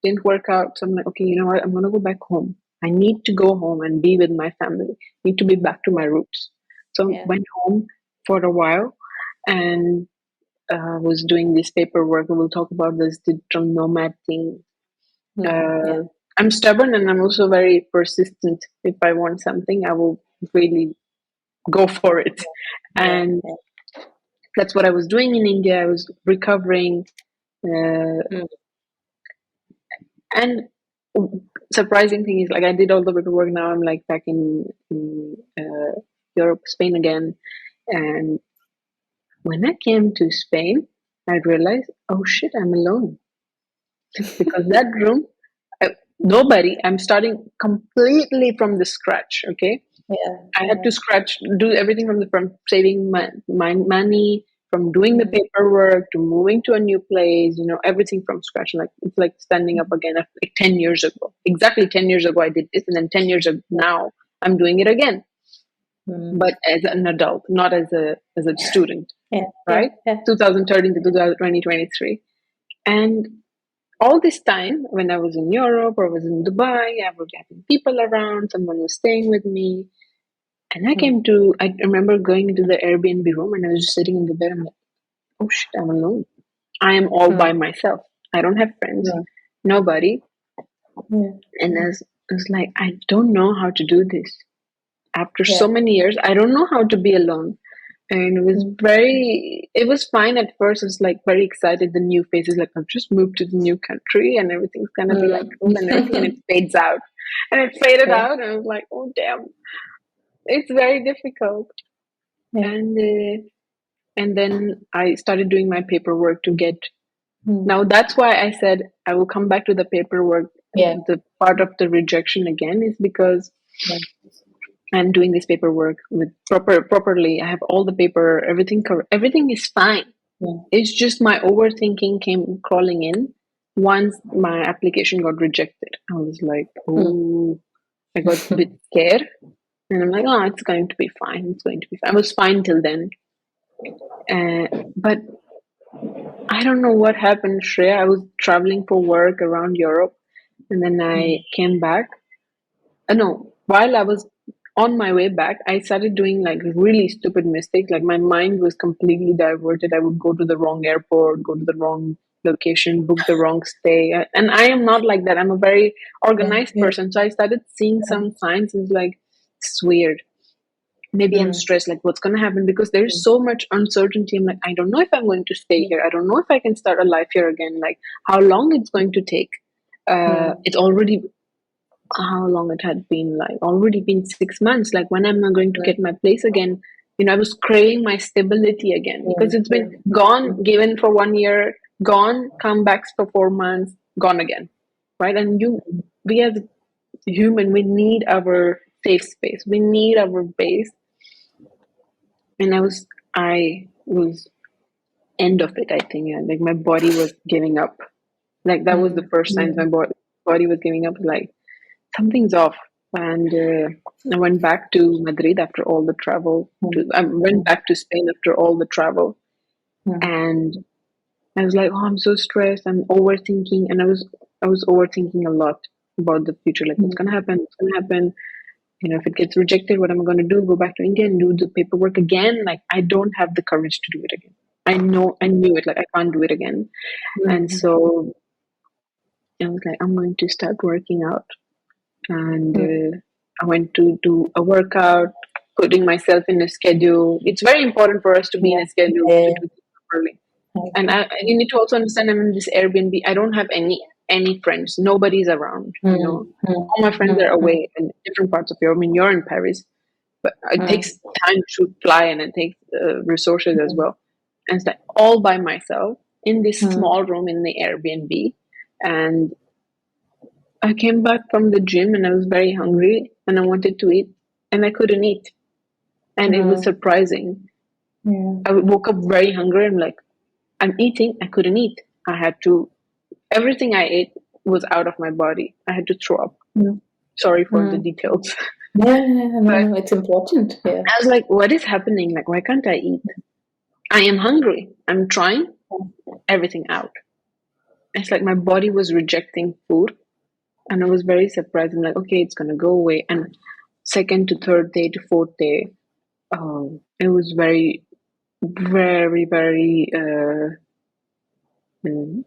Didn't work out. So I'm like, okay, you know what? I'm gonna go back home. I need to go home and be with my family. Need to be back to my roots. So I yeah. went home for a while and was doing this paperwork. And we'll talk about this digital nomad thing. Yeah. I'm stubborn and I'm also very persistent. If I want something, I will really go for it. Yeah. And Yeah. that's what I was doing in India. I was recovering. Uh, Mm, and surprising thing is, like, I did all the paperwork. Now I'm like back in Europe, Spain again. And when I came to Spain, I realized, oh shit, I'm alone because that room, nobody. I'm starting completely from the scratch. Okay, yeah. I had Yeah. to do everything from saving my money, from doing the Mm, paperwork to moving to a new place. Everything from scratch. Like it's like standing up again. Like 10 years ago, exactly 10 years ago, I did this, and then 10 years ago yeah. now, I'm doing it again, Mm, but as an adult, not as a student, yeah. Yeah. right? Yeah. 2013 to 2023, and all this time when I was in Europe or was in Dubai, I was having people around. Someone was staying with me. And Mm, I remember going into the Airbnb room and I was just sitting in the bed. I'm like, oh shit, I'm alone. I am all mm, by myself. I don't have friends, yeah. nobody. Yeah. And I was like, I don't know how to do this. After so Yeah. many years, I don't know how to be alone. And Mm, it was fine at first. I was like very excited. The new faces, like I've just moved to the new country and everything's gonna be like cool and everything. And it mm. fades out. And it faded Yeah. out. And I was like, oh damn, it's very difficult. Yeah. And then I started doing my paperwork to get. Mm, Now that's why I said I will come back to the paperwork. yeah. The part of the rejection again is because Yeah. I'm doing this paperwork with properly. I have all the paper, everything everything is fine. Yeah. It's just my overthinking came crawling in once my application got rejected. I was like, Mm. oh, I got a bit scared. And I'm like, oh, it's going to be fine. It's going to be fine. I was fine till then. But I don't know what happened, Shreya. I was traveling for work around Europe, and then I Mm. came back. No, while I was on my way back, I started doing like really stupid mistakes. Like my mind was completely diverted. I would go to the wrong airport, go to the wrong location, book the wrong stay. And I am not like that. I'm a very Yeah. organized Yeah. person. So I started seeing Yeah. some signs. It's like, it's weird. Maybe I'm Mm. stressed, like what's going to happen, because there's so much uncertainty. I'm like, I don't know if I'm going to stay Yeah. here. I don't know if I can start a life here again. Like how long it's going to take. It's already how long it had been, like already been 6 months. Like, when am I going to get my place again? I was craving my stability again, because it's been gone, given for 1 year, gone, comebacks for 4 months, gone again, right? And we as human, we need our safe space, we need our base. And I was end of it, I think. Yeah, like my body was giving up. Like, that was the first signs my body was giving up. Like, something's off. And I went back to Madrid after all the travel. I went back to Spain after all the travel, and I was like, "Oh, I'm so stressed. I'm overthinking." And I was overthinking a lot about the future. Like, what's gonna happen? What's gonna happen? If it gets rejected, what am I gonna do? Go back to India and do the paperwork again? Like, I don't have the courage to do it again. I knew it. Like, I can't do it again. And so I was like, I'm going to start working out. And I went to do a workout, putting myself in a schedule. It's very important for us to be in a schedule to do things properly. And you need to also understand, I'm in this Airbnb. I don't have any friends. Nobody's around. All my friends are away in different parts of Europe. I mean, you're in Paris, but it takes time to fly, and it takes resources as well. And it's like all by myself in this small room in the Airbnb. And I came back from the gym and I was very hungry and I wanted to eat and I couldn't eat. And it was surprising. I woke up very hungry. I'm like, I'm eating. I couldn't eat. Everything I ate was out of my body. I had to throw up. Sorry for the details. No, it's important. Yeah. I was like, what is happening? Like, why can't I eat? I am hungry. I'm trying everything out. It's like my body was rejecting food. And I was very surprised. I'm like, okay, it's going to go away. And second to third day to fourth day, it was very, very, very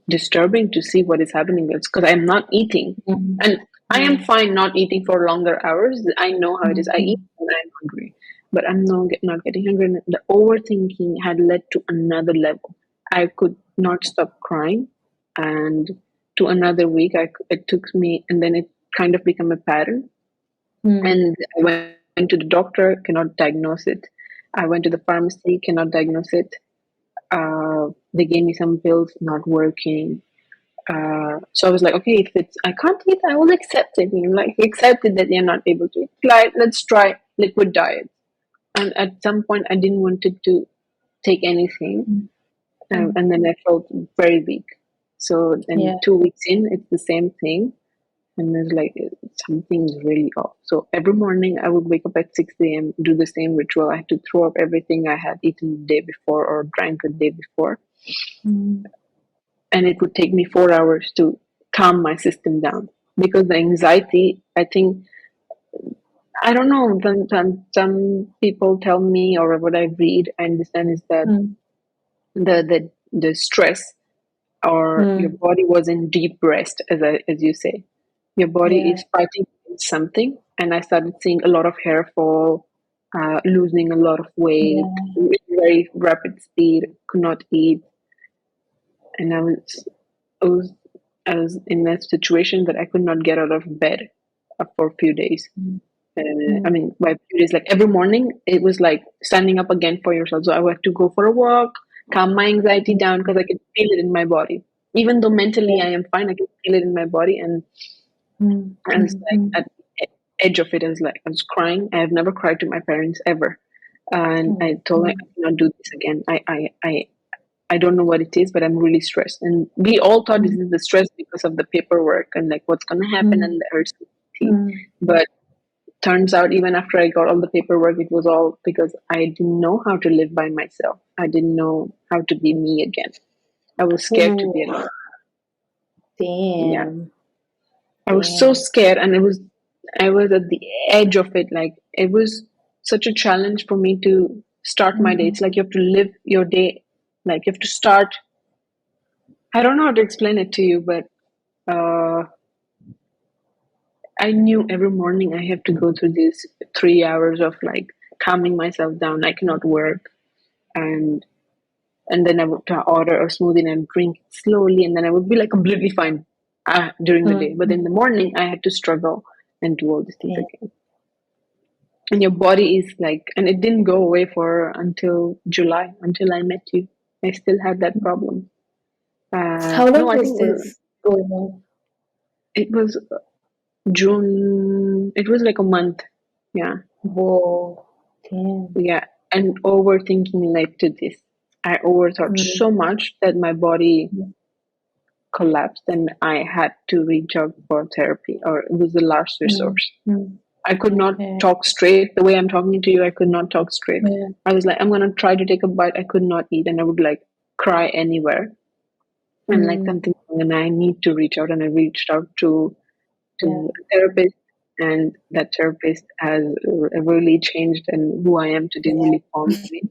disturbing to see what is happening. It's because I'm not eating. And I am fine not eating for longer hours. I know how it is. I eat when I'm hungry, but I'm not getting hungry. And the overthinking had led to another level. I could not stop crying. And to another week, it took me, and then it kind of became a pattern. And I went to the doctor, cannot diagnose it. I went to the pharmacy, cannot diagnose it. They gave me some pills, not working. So I was like, okay, if I can't eat, I will accept it. Like, accept it that you're not able to eat. Let's try liquid diet. And at some point, I didn't want to take anything, and then I felt very weak. So then 2 weeks in, it's the same thing. And it's like, something's really off. So every morning I would wake up at 6 a.m., do the same ritual. I had to throw up everything I had eaten the day before or drank the day before. And it would take me 4 hours to calm my system down. Because the anxiety, I think, I don't know, some people tell me, or what I read, I understand, is that the stress, or your body was in deep rest, as you say. Your body is fighting something, and I started seeing a lot of hair fall, losing a lot of weight, with very rapid speed, could not eat, and I was, I was in a situation that I could not get out of bed for a few days. I mean, by a few days, like every morning, it was like standing up again for yourself. So I had to go for a walk, calm my anxiety down, because I could feel it in my body. Even though mentally I am fine, I could feel it in my body, and I was like at the edge of it. I was crying. I have never cried to my parents ever, and I told them I cannot do this again. I don't know what it is, but I'm really stressed. And we all thought this is the stress because of the paperwork and like what's going to happen and the urgency. But turns out, even after I got all the paperwork, it was all because I didn't know how to live by myself. I didn't know how to be me again. I was scared to be alone. Yeah. Damn. I was so scared, and I was at the edge of it. Like, it was such a challenge for me to start my day. It's like you have to live your day. Like, you have to start. I don't know how to explain it to you, but I knew every morning I have to go through these 3 hours of like calming myself down. I cannot work, and then I would order a smoothie and drink it slowly, and then I would be like completely fine during the day, but in the morning I had to struggle and do all these things again. And your body is like, and it didn't go away for until July, until I met you. I still had that problem. How No, long I was think this going on? it was June. It was like a month. Yeah. Whoa, damn. Yeah. And overthinking led to this. I overthought Mm, so much that my body mm, collapsed and I had to reach out for therapy, or it was the last mm, resource. mm. I could not Yeah, talk straight. The way I'm talking to you, I could not talk straight. yeah, I was like, I'm gonna try to take a bite. I could not eat, and I would like cry anywhere. And like mm, something, and I need to reach out, and I reached out yeah, to a therapist, and that therapist has really changed, and who I am today yeah, really formed me.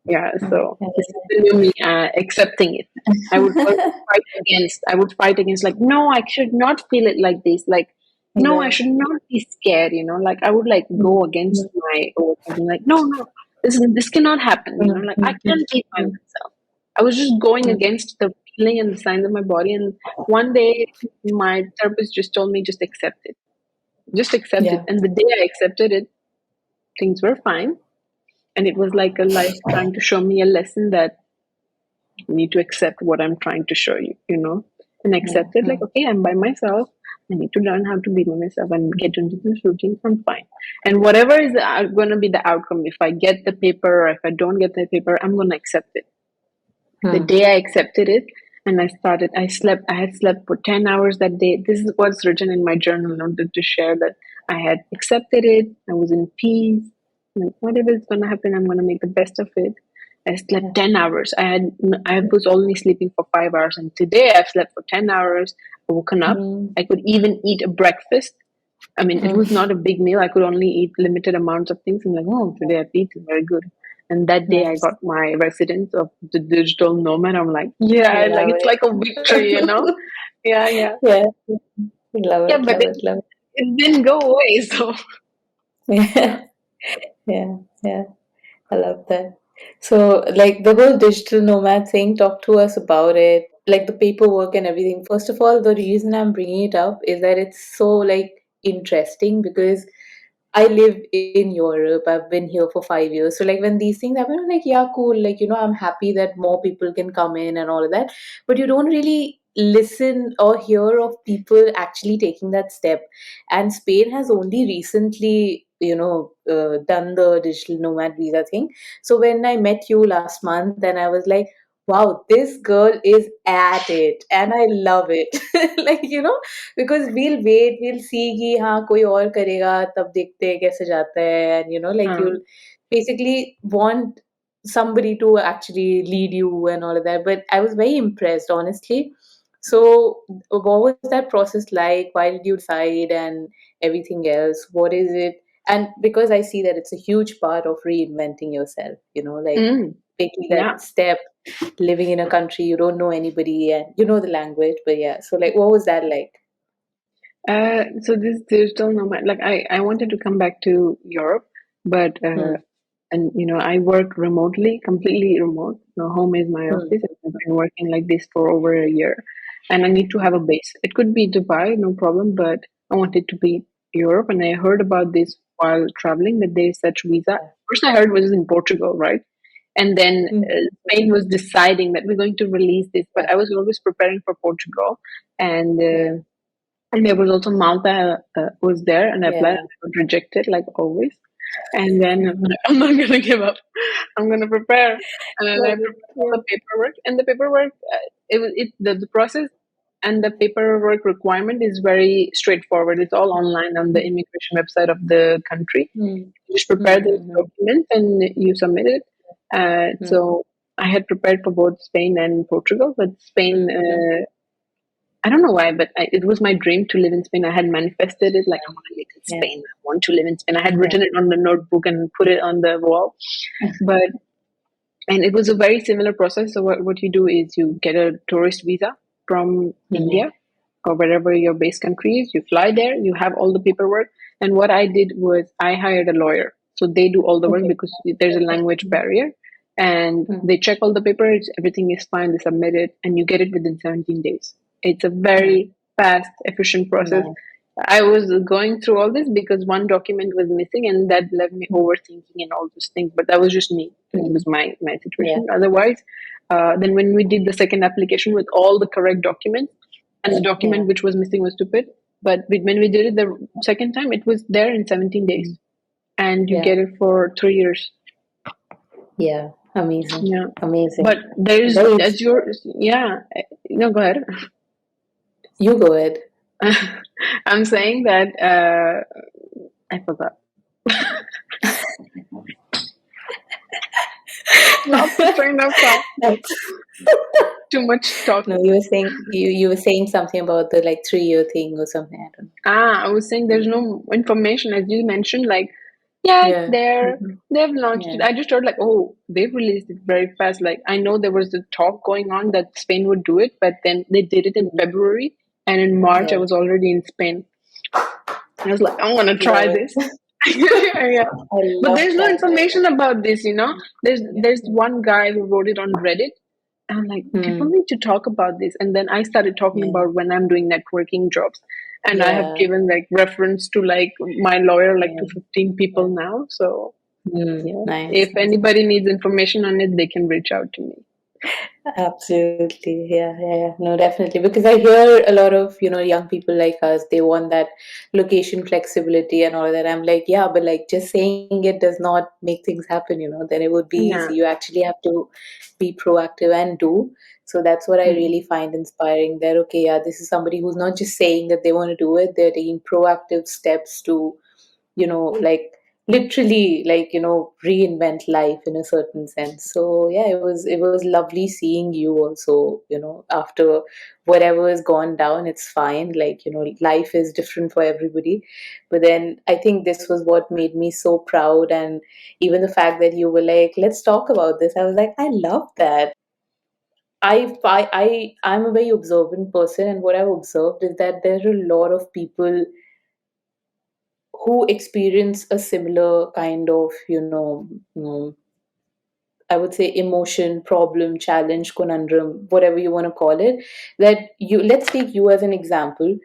Yeah, so yeah, this is the new me accepting it. I would first fight against. I would fight against, like, no, I should not feel it like this. Like, no, I yeah. should not be scared. Like I would like Mm, go against mm, my overthinking. Like, no, no, this cannot happen. mm, Like I mm, mm, can't keep by mm, myself. I was just going mm. against the feeling and the signs of my body. And one day, my therapist just told me, just accept it. Just accept it. Yeah, And the day I accepted it, things were fine. And it was like a life trying to show me a lesson that you need to accept what I'm trying to show you, and yeah, accept it like, mm, okay, I'm by myself. I need to learn how to be by myself and get into this routine. I'm fine. And whatever is going to be the outcome, if I get the paper or if I don't get the paper, I'm going to accept it. The mm, day I accepted it and I had slept for 10 hours that day. This is what's written in my journal. I wanted to share that I had accepted it. I was in peace. Like, whatever is going to happen, I'm going to make the best of it. I yeah, slept 10 hours. I was only sleeping for 5 hours. And today I've slept for 10 hours. I woken up. mm, I could even eat a breakfast. I mean, it was mm. not a big meal. I could only eat limited amounts of things. I'm like, oh, today I've eaten very good. And that day I Nice. got my residence of the digital nomad. I'm like, I yeah, like love it's like a victory. it. Yeah, yeah. Yeah, love Yeah, it, but love it, it, love it didn't go away. So, yeah. it. Yeah, yeah. I love that. So, like the whole digital nomad thing, talk to us about it, like the paperwork and everything. First of all, the reason I'm bringing it up is that it's so like interesting because I live in Europe. I've been here for 5 years. So, like, when these things happen, I'm like, yeah, cool. Like, I'm happy that more people can come in and all of that. But you don't really listen or hear of people actually taking that step. And Spain has only recently, done the digital nomad visa thing. So, when I met you last month, and I was like, wow, this girl is at it. And I love it. Like, because we'll see कि हाँ कोई और करेगा तब देखते हैं कैसे जाता है and like Uh, you'll basically want somebody to actually lead you and all of that, but I was very impressed, honestly. So what was that process like? Why did you decide and everything else? What is it? And because I see that it's a huge part of reinventing yourself, like mm, taking yeah. that step, living in a country you don't know anybody and you know the language, but yeah, so like what was that like? So this digital nomad, like I wanted to come back to Europe, but Hmm. and I work remotely, completely remote. Home is my Hmm. office, and I've been working like this for over a year. And I need to have a base. It could be Dubai, no problem, but I wanted to be Europe. And I heard about this while traveling that there is such visa. Yeah. First, I heard was in Portugal, right? And then Hmm. Spain was deciding that we're going to release this, but Yeah. I was always preparing for Portugal, and. Yeah. And there was also Malta was there, and I applied. Yeah. And I got rejected, like always. And then I'm like, I'm not gonna give up. I'm gonna prepare, and then I Love it. prepared all Yeah. the paperwork. And the paperwork, the process and the paperwork requirement is very straightforward. It's all online on the immigration website of the country. Hmm. You just prepare Hmm. the Hmm. document and you submit it. Hmm. So I had prepared for both Spain and Portugal, but Spain. Hmm. Hmm. I don't know why, but it was my dream to live in Spain. I had manifested it, like I Yeah. want to live in Yeah. Spain. I want to live in Spain. I had Yeah. written it on the notebook and put it on the wall. But and it was a very similar process. So what you do is you get a tourist visa from Hmm. India or wherever your base country is. You fly there. You have all the paperwork. And what I did was I hired a lawyer. So they do all the work Okay. because there's a language barrier. And Hmm. they check all the papers. Everything is fine. They submit it, and you get it within 17 days. It's a Hmm. very fast, efficient process. Nice. I was going through all this because one document was missing, and that left me overthinking and all those things. But that was just me. It was my Yeah. situation. Otherwise, then when we did the second application with all the correct documents, and the Yeah. document which was missing was stupid, but when we did it the second time, it was there in 17 days, and you Yeah. get it for 3 years. Yeah. Amazing. Yeah, Amazing. but there's Very. as your yeah. No, go ahead. You go ahead. I'm saying that I forgot. Lost the train of thought. That's Too much no, talking. you were saying something about the like 3 year thing or something. I don't know. I was saying there's no information as you mentioned. Like, yeah, it's Yeah. there. Mhm. They've launched Yeah. it. I just thought like, oh, they've released it very fast. Like, I know there was a talk going on that Spain would do it, but then they did it in Mhm. February, and in March I Yeah. was already in Spain. I was like, I want to try Love this. it. Yeah. I But love there's no that. information about this, you know. There's one guy who wrote it on Reddit. And I'm like, people Hmm. need to talk about this. And then I started talking Yeah. about when I'm doing networking jobs. And I have Yeah. given like reference to like my lawyer like to Yeah. 15 people Yeah. now. So yeah. Nice. If anybody needs information on it, they can reach out to me. Absolutely. Yeah, yeah, yeah. No, definitely. Because I hear a lot of, young people like us, they want that location flexibility and all of that. I'm like, yeah, but like just saying it does not make things happen, then it would be Yeah. easy. You actually have to be proactive and do. So that's what I Mm. really find inspiring that, okay, yeah, this is somebody who's not just saying that they want to do it, they're taking proactive steps to like literally like reinvent life in a certain sense. So yeah, it was lovely seeing you also, after whatever has gone down, it's fine, like life is different for everybody. But then I think this was what made me so proud, and even the fact that you were like, let's talk about this, I was like, I love that. I'm a very observant person, and what I've observed is that there are a lot of people who experience a similar kind of, I would say emotion, problem, challenge, conundrum, whatever you want to call it. That you let's take you as an example.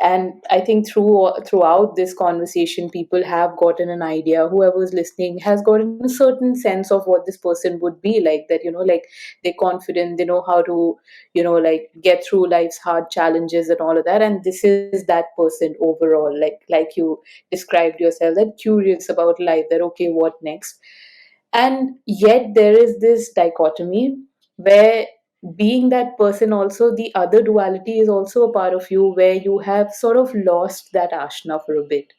And I think throughout this conversation, people have gotten an idea. Whoever is listening has gotten a certain sense of what this person would be like. That like they're confident, they know how to like get through life's hard challenges and all of that. And this is that person overall, like you described yourself, that curious about life. That okay, what next? And yet there is this dichotomy where being that person, also the other duality is also a part of you, where you have sort of lost that ashna for a bit,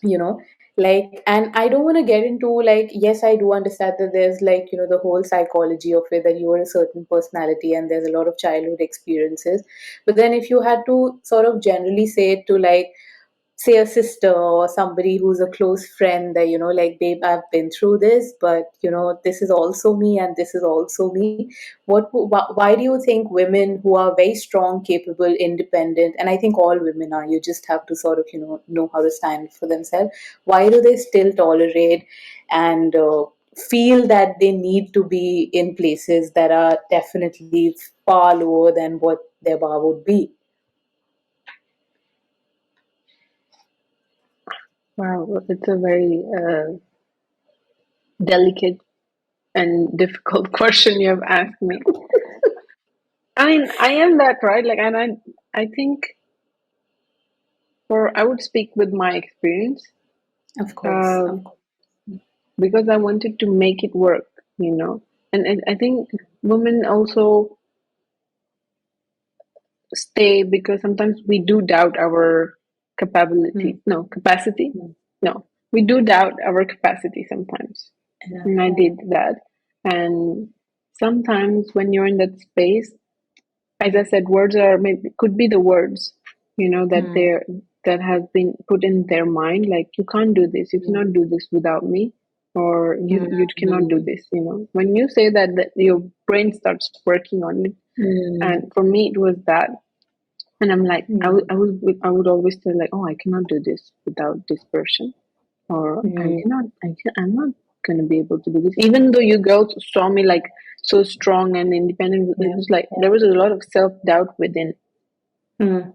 you know like. And I don't want to get into, like, yes, I do understand that there's, like, the whole psychology of it, that you are a certain personality and there's a lot of childhood experiences. But then if you had to sort of generally say it to, like, say a sister or somebody who's a close friend, that like, babe, I've been through this, but this is also me and this is also me. Why do you think women who are very strong, capable, independent, and I think all women are, you just have to sort of know how to stand for themselves, why do they still tolerate and feel that they need to be in places that are definitely far lower than what their bar would be? Wow, it's a very delicate and difficult question you have asked me. I mean, I am that, right? Like, and I think I would speak with my experience, Of course, of um, course. because I wanted to make it work, you know. And I think women also stay because sometimes we do doubt our capability. Hmm. No, capacity. Hmm. No, we do doubt our capacity sometimes. Yeah, And I yeah. did that. And sometimes when you're in that space, as I said, words are maybe could be the words, that Hmm. they're that has been put in their mind, like you can't do this, you Hmm. cannot do this without me, or Hmm. you cannot do Hmm. this. When you say that, your brain starts working on it, Hmm. and for me it was that. And I'm like, Hmm. I would always say like, oh, I cannot do this without this person, or Hmm. I'm not gonna be able to do this. Even though you girls saw me like so strong and independent, it Yeah, was like yeah. there was a lot of self doubt within. Mm.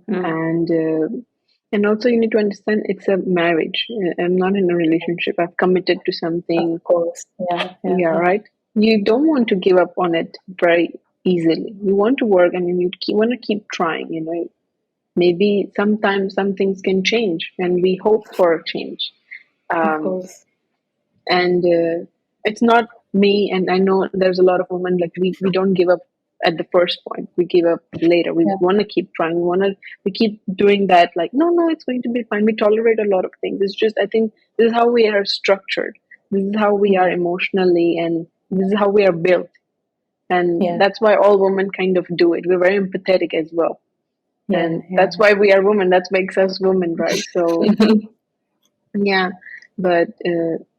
And also you need to understand it's a marriage. I'm not in a relationship. I've committed to Of something. course. Yeah, yeah, Yeah, yeah. right. You don't want to give up on it very easily. You want to work, and then want to keep trying. Maybe sometimes some things can change, and we hope for a change. Of Um, course. and it's not me, and I know there's a lot of women, like, we don't give up at the first point. We give up later. We Yeah, want to keep trying. We keep doing that, like, no, it's going to be fine. We tolerate a lot of things. It's just, I think this is how we are structured. This is how we are yeah, emotionally, and this is how we are built. And yeah, that's why all women kind of do it. We're very empathetic as well, yeah, and yeah. that's why we are women. That makes us women, right? So yeah, but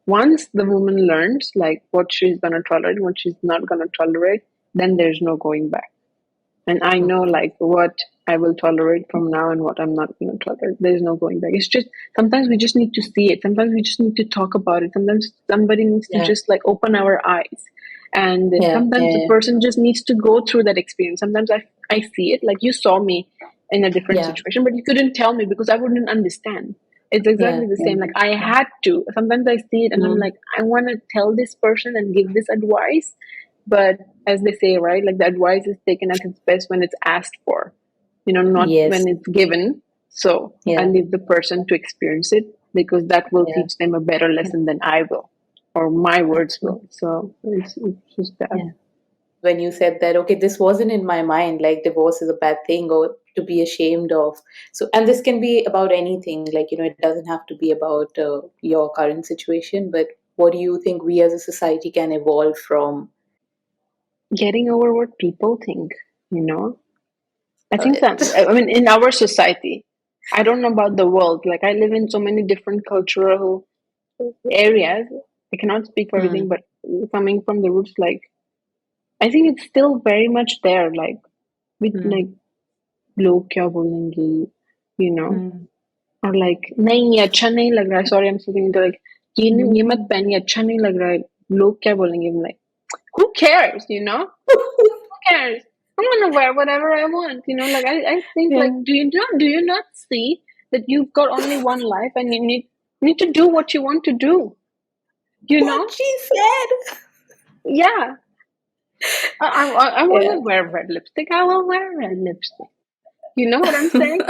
once the woman learns, like, what she's gonna tolerate, what she's not gonna tolerate, then there's no going back. And I know, Okay. like, what I will tolerate from now and what I'm not gonna tolerate. There's no going back. It's just sometimes we just need to see it. Sometimes we just need to talk about it. Sometimes somebody needs to Yeah, just, like, open our eyes. And yeah, sometimes the yeah, person just needs to go through that experience. Sometimes I see it, like, you saw me in a different yeah, situation, but you couldn't tell me because I wouldn't understand. It's yeah, exactly the yeah, same. Like, I had to. Sometimes I see it and I'm mm. like, I want to tell this person and give this advice, but as they say, right, like, the advice is taken at its best when it's asked for, not Yes, when it's given. So I yeah, leave the person to experience it, because that will yeah, teach them a better lesson than I will, or my words will. absolutely. So it's just that. Yeah. When you said that, okay, this wasn't in my mind, like divorce is a bad thing or to be ashamed of. So, and this can be about anything, like, it doesn't have to be about your current situation, but what do you think we as a society can evolve from? Getting over what people think, you know? I Love think that, it. I mean, in our society, I don't know about the world. Like, I live in so many different cultural areas. I cannot speak for everything, Mm, but coming from the roots, like, I think it's still very much there. Like, with, mm, like, लोग क्या बोलेंगे, you know, mm, or like, नहीं ये अच्छा नहीं लग रहा है. Sorry, I'm speaking to, like, ये मत mm. पहनिए, अच्छा नहीं लग रहा है. लोग क्या बोलेंगे? I'm like, who cares? Who cares? I'm gonna wear whatever I want. Like, I think, Yeah. like, do you not see that you've got only one life, and you need to do what you want to do? You What know? she said. Yeah. I want Yeah, to wear red lipstick. I will wear red lipstick. You know what I'm saying?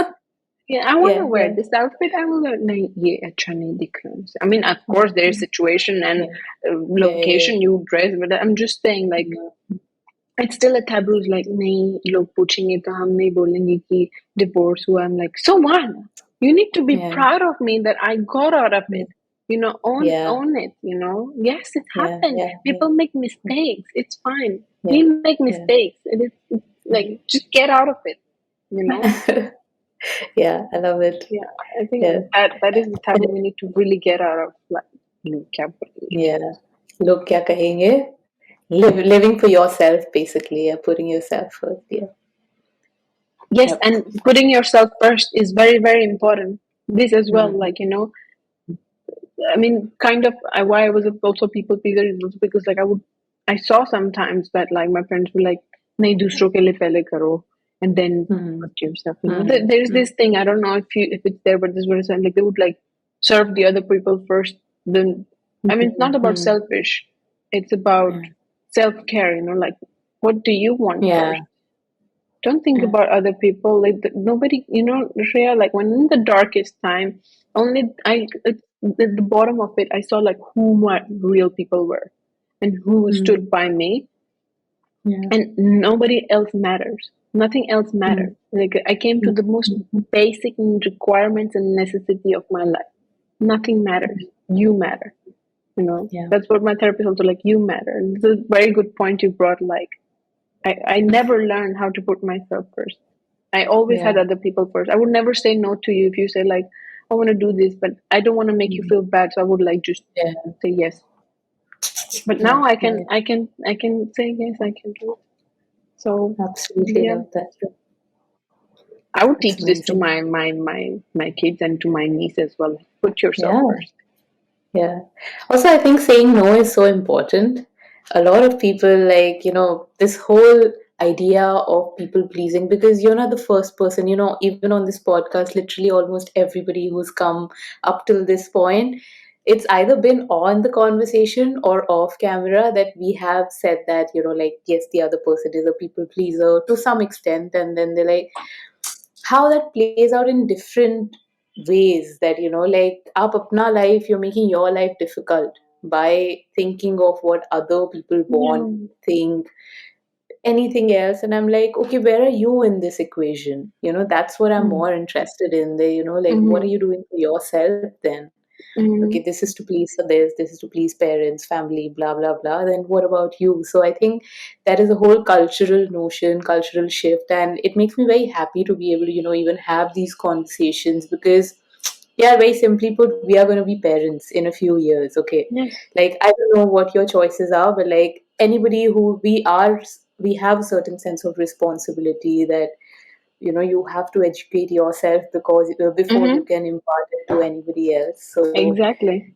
Yeah, I want to yeah, wear yeah, this outfit. I will wear. नहीं, ये अच्छा नहीं दिख रहा है. I mean, of course, there is situation and yeah, yeah, yeah, location you dress, but I'm just saying, like, yeah, it's still a taboo. Like, नहीं, लोग पूछेंगे तो हम नहीं बोलेंगे कि divorce हुआ. I'm like, so what? You need to be yeah, proud of me that I got out of it. Own yeah, own it. Yes, it yeah, happened. yeah, yeah, People make mistakes. It's fine. yeah, We make yeah, mistakes. It's like, just get out of it. You know. yeah. Yeah, I love it. Yeah, I think Yeah. that is the And taboo we need to really get out of. Like, क्या बोलेंगे? yeah. लोग क्या कहेंगे? Living for yourself, basically. Yeah, putting yourself first. Yeah. Yes, Yep. and putting yourself first is very, very important. This as well, Mm, like, I mean, kind of, why I was also people pleaser is also because, like, I saw sometimes that, like, my parents were like, नहीं दूसरों के लिए पहले करो, and then mm, put yourself. mm, There's mm. this thing. I don't know if it's there, but this was like, they would, like, serve the other people first. Then, I mean, it's not Mm, about mm, selfish. It's about mm. self care. Like, what do you want Yeah. first? Don't think Yeah. about other people. Like, nobody, Shreya, like, when in the darkest time, only at the bottom of it, I saw, like, who my real people were and who stood Mm, by me, yeah. and nobody else matters. Nothing else Mm, matters. Like, I came to mm, the most basic requirements and necessity of my life. Nothing matters. You matter. yeah. That's what my therapist also, like, you matter. It's a very good point you brought. Like, I never learned how to put myself first. I always had Yeah. other people first. I would never say no to you if you say, like, I want to do this, but I don't want to make you Mm, feel bad, so I would, like, just yeah. say yes. But Yeah. now I can Yeah. I can I can say yes, I can do it. So Absolutely yeah, love that. I would It's teach this to amazing. my kids and to my niece as well. Put yourself Yeah. first. Yeah. Also, I think saying no is so important. A lot of people, like, this whole idea of people pleasing, because you're not the first person, even on this podcast, literally almost everybody who's come up till this point, it's either been on the conversation or off camera that we have said that, like, yes, the other person is a people pleaser to some extent, and then they're like, how that plays out in different ways, that like, up apna life, you're making your life difficult by thinking of what other people want, Yeah. think, anything else. And I'm like, okay, where are you in this equation? That's what I'm Mm. more interested in. Like, what are Mm-hmm. you doing for yourself then? Okay, Mm-hmm. this is to please this is to please parents, family, blah blah blah, then what about you? So I think that is a whole cultural notion, cultural shift, and it makes me very happy to be able to even have these conversations, because yeah, very simply put, we are going to be parents in a few years. Okay, Yes. like, I don't know what your choices are, but like, anybody who we have a certain sense of responsibility that you have to educate yourself, because before you Mm-hmm. can impart it to anybody else. So Exactly.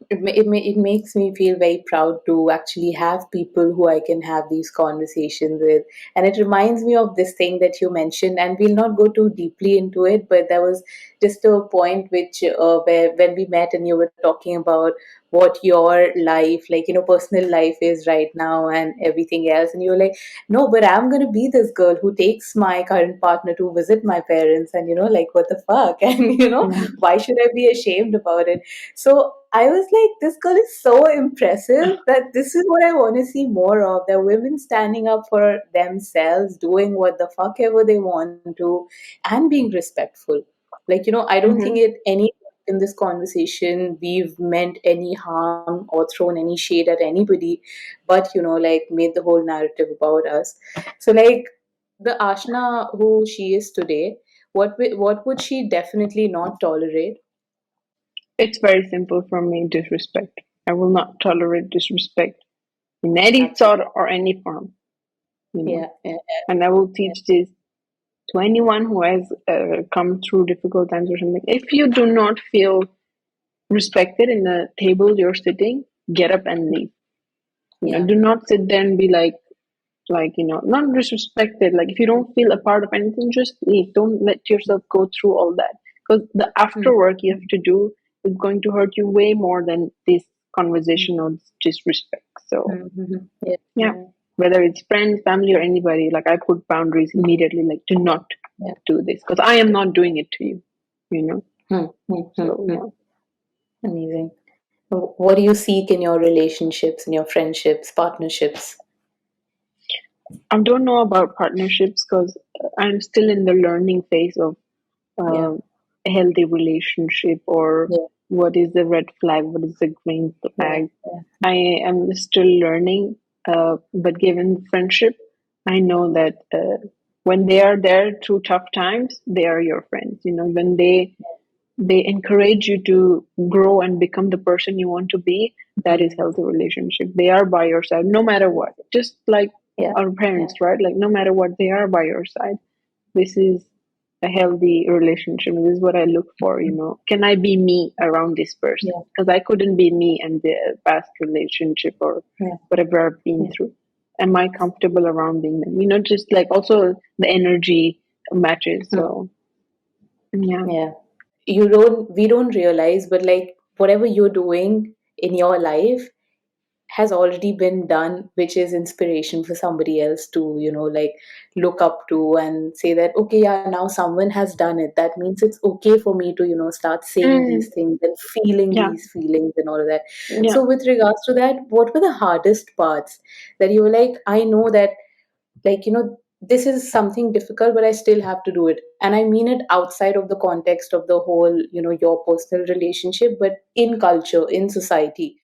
it makes me feel very proud to actually have people who I can have these conversations with. And it reminds me of this thing that you mentioned, and we'll not go too deeply into it, but there was just a point which, where when we met and you were talking about what your life, like, personal life is right now and everything else. And you were like, no, but I'm going to be this girl who takes my current partner to visit my parents. And, like, what the fuck? And, Yeah. why should I be ashamed about it? So I was like, this girl is so impressive that this is what I want to see more of. There are women standing up for themselves, doing what the fuck ever they want to, and being respectful. Like, I don't think Mm-hmm. it any in this conversation we've meant any harm or thrown any shade at anybody, but like, made the whole narrative about us. So like, the Ashna who she is today, what would she definitely not tolerate? It's very simple for me. Disrespect. I will not tolerate disrespect in any sort Absolutely. or any form. You know, Yeah, yeah, and I will yeah, teach this to anyone who has come through difficult times or something. If you do not feel respected in the table you're sitting, get up and leave. yeah. Do not sit there and be like not disrespected. Like if you don't feel a part of anything, just leave. Don't let yourself go through all that, because the Mm, after work you have to do is going to hurt you way more than this mm, conversation or disrespect. So Yeah, yeah, yeah, whether it's friends, family, or anybody, like I put boundaries immediately. Like, do not yeah. do this because I am not doing it to you. You know. So Hmm. yeah. Amazing. What do you seek in your relationships, in your friendships, partnerships? I don't know about partnerships because I'm still in the learning phase of Yeah, uh, a healthy relationship, or yeah, what is the red flag, what is the green yeah, flag. yeah, I am still learning, but given friendship, I know that when they are there through tough times, they are your friends. When they encourage you to grow and become the person you want to be, that is mm, healthy relationship. They are by your side no matter what, just like yeah, our yeah, parents, right? Like no matter what, they are by your side. This is a healthy relationship. This is what I look for. Can I be me around this person? yeah, Because I couldn't be me in the past relationship or yeah, whatever I've been yeah, through. Am I comfortable around being them? Just like also the energy matches. mm, So yeah. yeah. We don't realize, but like, whatever you're doing in your life has already been done, which is inspiration for somebody else to, like, look up to and say that, okay, yeah, now someone has done it. That means it's okay for me to, start saying these Mm, things and feeling yeah. these feelings and all of that. Yeah. So, with regards to that, what were the hardest parts that you were like, I know that, like, this is something difficult, but I still have to do it. And I mean it outside of the context of the whole, your personal relationship, but in culture, in society.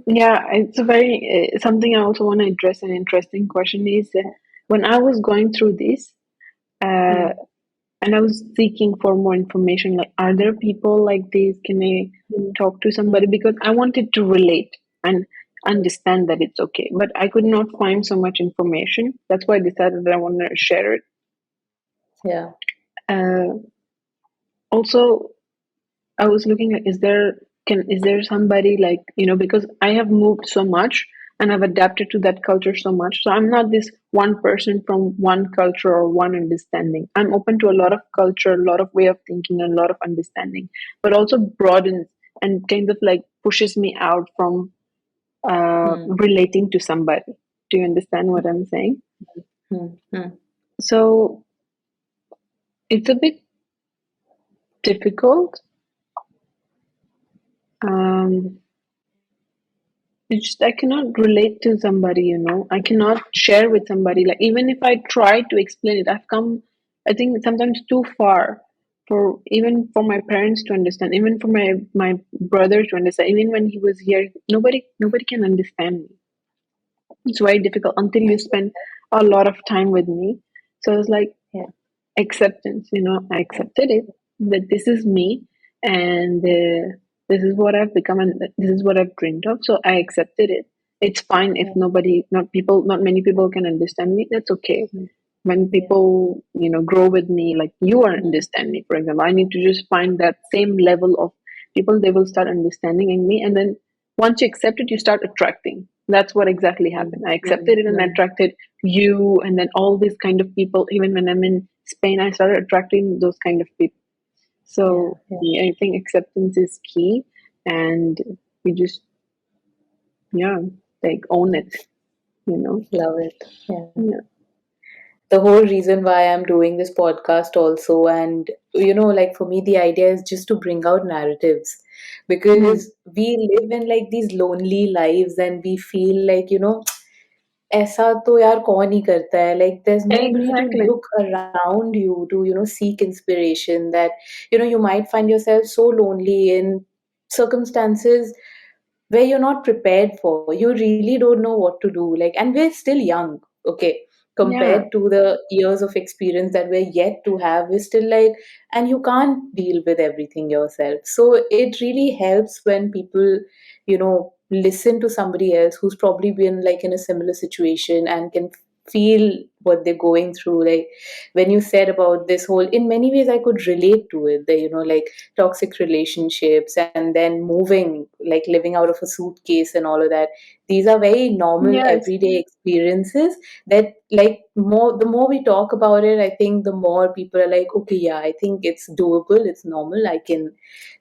Yeah, it's a very something I also want to address. An interesting question is when I was going through this, uh, Mm, and I was seeking for more information. Like, are there people like this? Can I mm, talk to mm, somebody? Because I wanted to relate and understand that it's okay, but I could not find so much information. That's why I decided that I want to share it. yeah. Uh, Also, I was looking at, is there somebody, like, because I have moved so much and I've adapted to that culture so much. So I'm not this one person from one culture or one understanding. I'm open to a lot of culture, a lot of way of thinking, and a lot of understanding, but also broadens and kind of like pushes me out from relating to somebody. Do you understand what I'm saying? Mm-hmm. So it's a bit difficult. Um, it's just I cannot relate to somebody, I cannot share with somebody. Like even if I try to explain it, I've come, I think sometimes too far for even for my parents to understand, even for my brother to understand. Even when he was here, nobody can understand me. It's very difficult until you spend a lot of time with me. So it's like Yeah. acceptance. I accepted it that this is me, and this is what I've become, and this is what I've dreamed of. So I accepted it. It's fine if Yeah. not many people can understand me. That's okay. Mm. When Yeah. people grow with me, like you are understand me, for example, I need to just find that same level of people. They will start understanding in me, and then once you accept it, you start attracting. That's what exactly happened. I accepted it and I attracted you, and then all these kind of people. Even when I'm in Spain, I started attracting those kind of people. Yeah. So Yeah. yeah, I think acceptance is key, and we just, yeah, like own it, you know. Love it. Yeah. Yeah. The whole reason why I'm doing this podcast also, and like for me the idea is just to bring out narratives, Mm. because we live in like these lonely lives and we feel like ऐसा तो यार कौन ही करता है, like there's nobody to Exactly. look around you to seek inspiration, that you might find yourself so lonely in circumstances where you're not prepared for. You really don't know what to do. Like, and we're still young, okay, Yeah. compared to the years of experience that we're yet to have. We're still like, and you can't deal with everything yourself. So it really helps when people, listen to somebody else who's probably been like in a similar situation and can feel what they're going through. Like when you said about this whole, in many ways I could relate to it, the like toxic relationships and then moving, like living out of a suitcase and all of that. These are very normal Yes. everyday experiences that, like, more the more we talk about it, I think the more people are like, okay, yeah, I think it's doable, it's normal, I can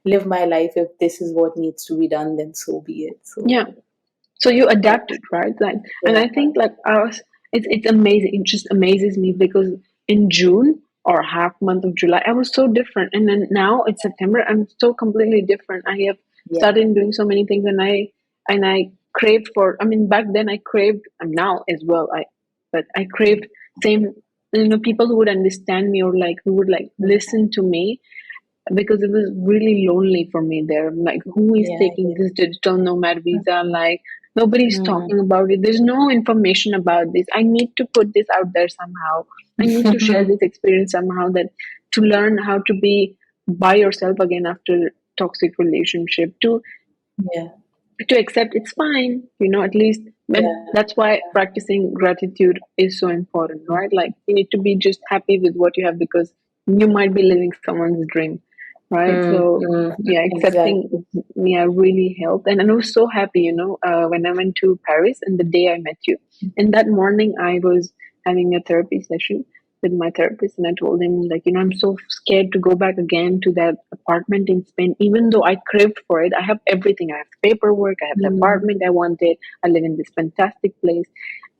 live my life. If this is what needs to be done, then so be it. So Yeah. So you yeah. adapted, right? Like, and Yeah. I think like ours, it's amazing. It just amazes me because in June or half month of July, I was so different, and then now it's September, I'm so completely different. I have Yeah. started doing so many things, and I craved for. I mean, back then I craved, and now as well. But I craved same. People who would understand me or like who would like listen to me, because it was really lonely for me there. I'm like, who is Yeah. taking this digital nomad visa? Like, nobody's Mm. talking about it. There's no information about this. I need to put this out there somehow. I need to share this experience somehow, that to learn how to be by yourself again after toxic relationship, Yeah. to accept it's fine, at least. And Yeah. that's why practicing gratitude is so important, right? Like you need to be just happy with what you have, because you might be living someone's dream, right? Mm, So mm, yeah, accepting, exactly. yeah, really helped. And I was so happy, when I went to Paris and the day I met you, and that morning I was having a therapy session with my therapist, and I told him, like, I'm so scared to go back again to that apartment in Spain, even though I craved for it. I have everything. I have paperwork, I have the Mm, apartment I wanted, I live in this fantastic place.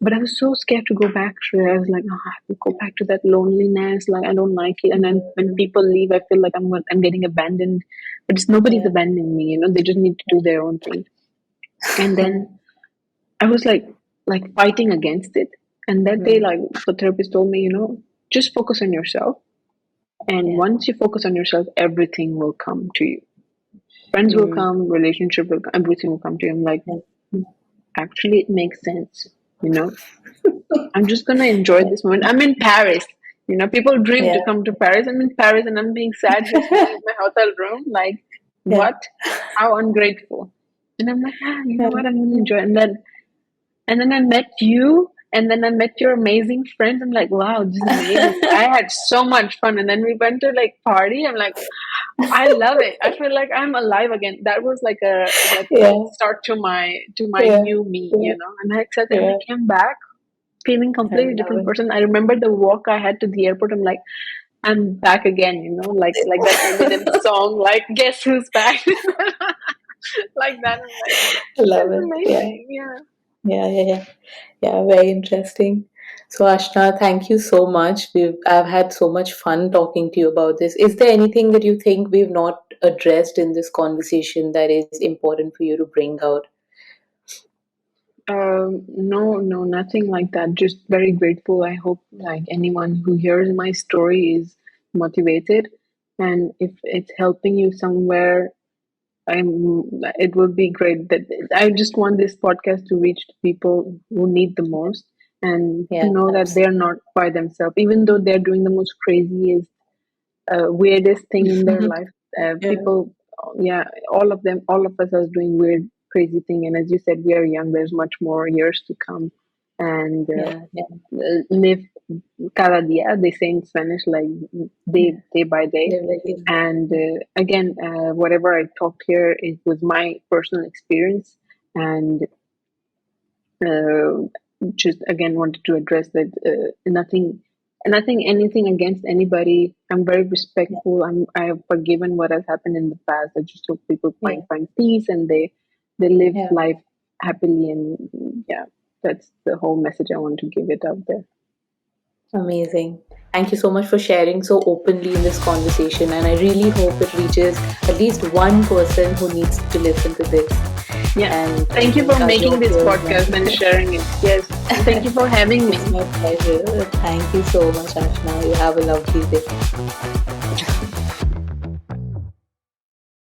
But I was so scared to go back, Shreya. I was like, oh, I have to go back to that loneliness. Like, I don't like it. And then when mm, people leave, I feel like I'm getting abandoned. But it's nobody's yeah. abandoning me. They just need to do their own thing. And then I was like fighting against it. And that day, Mm, like the therapist told me, just focus on yourself. And yeah. once you focus on yourself, everything will come to you. Friends will Mm, come, relationship will come, everything will come to you. I'm like, yeah. actually, it makes sense. You know, I'm just gonna enjoy this moment. I'm in Paris. People dream Yeah. to come to Paris. I'm in Paris and I'm being sad here sitting in my hotel room. Like, Yeah. what? How ungrateful. And I'm like, you know Yeah. what? I'm gonna enjoy it. And then I met you, and then I met your amazing friends. I'm like, wow, this is amazing. I had so much fun. And then we went to like party. I'm like, I love it. I feel like I'm alive again. That was like a Yeah, start to my yeah, new me, yeah, And I accepted, and I yeah. came back feeling I completely love different person. I remember the walk I had to the airport. I'm like, I'm back again, like that Eminem it. song, like guess who's back, like that. I'm like, I love it's it. Yeah, amazing, yeah. yeah, yeah, yeah. Yeah, very interesting. So, Ashna, thank you so much. I've had so much fun talking to you about this. Is there anything that you think we've not addressed in this conversation that is important for you to bring out? No, no, nothing like that. Just very grateful. I hope like anyone who hears my story is motivated, and if it's helping you somewhere, it would be great. That I just want this podcast to reach the people who need the most, and to Yeah, know that they're absolutely. not by themselves, even though they're doing the most craziest, weirdest thing in their life. Yeah, People, yeah, all of them, all of us are doing weird, crazy thing. And as you said, we are young. There's much more years to come, and yeah, yeah, live cada día. They say in Spanish, like yeah. day by day. Live like you. And again, whatever I talked here, it was my personal experience, and uh, just again wanted to address that nothing anything against anybody. I'm very Yeah, respectful. I have forgiven what has happened in the past. I just hope people yeah, find peace, and they live yeah. life happily, and yeah, that's the whole message I want to give it out there. Amazing. Thank you so much for sharing so openly in this conversation. And I really hope it reaches at least one person who needs to listen to this. Yeah, And I thank you think for our making this listeners podcast and sharing it. Yes, and thank you for having me. It's my pleasure. Thank you so much, Ashna. You have a lovely day.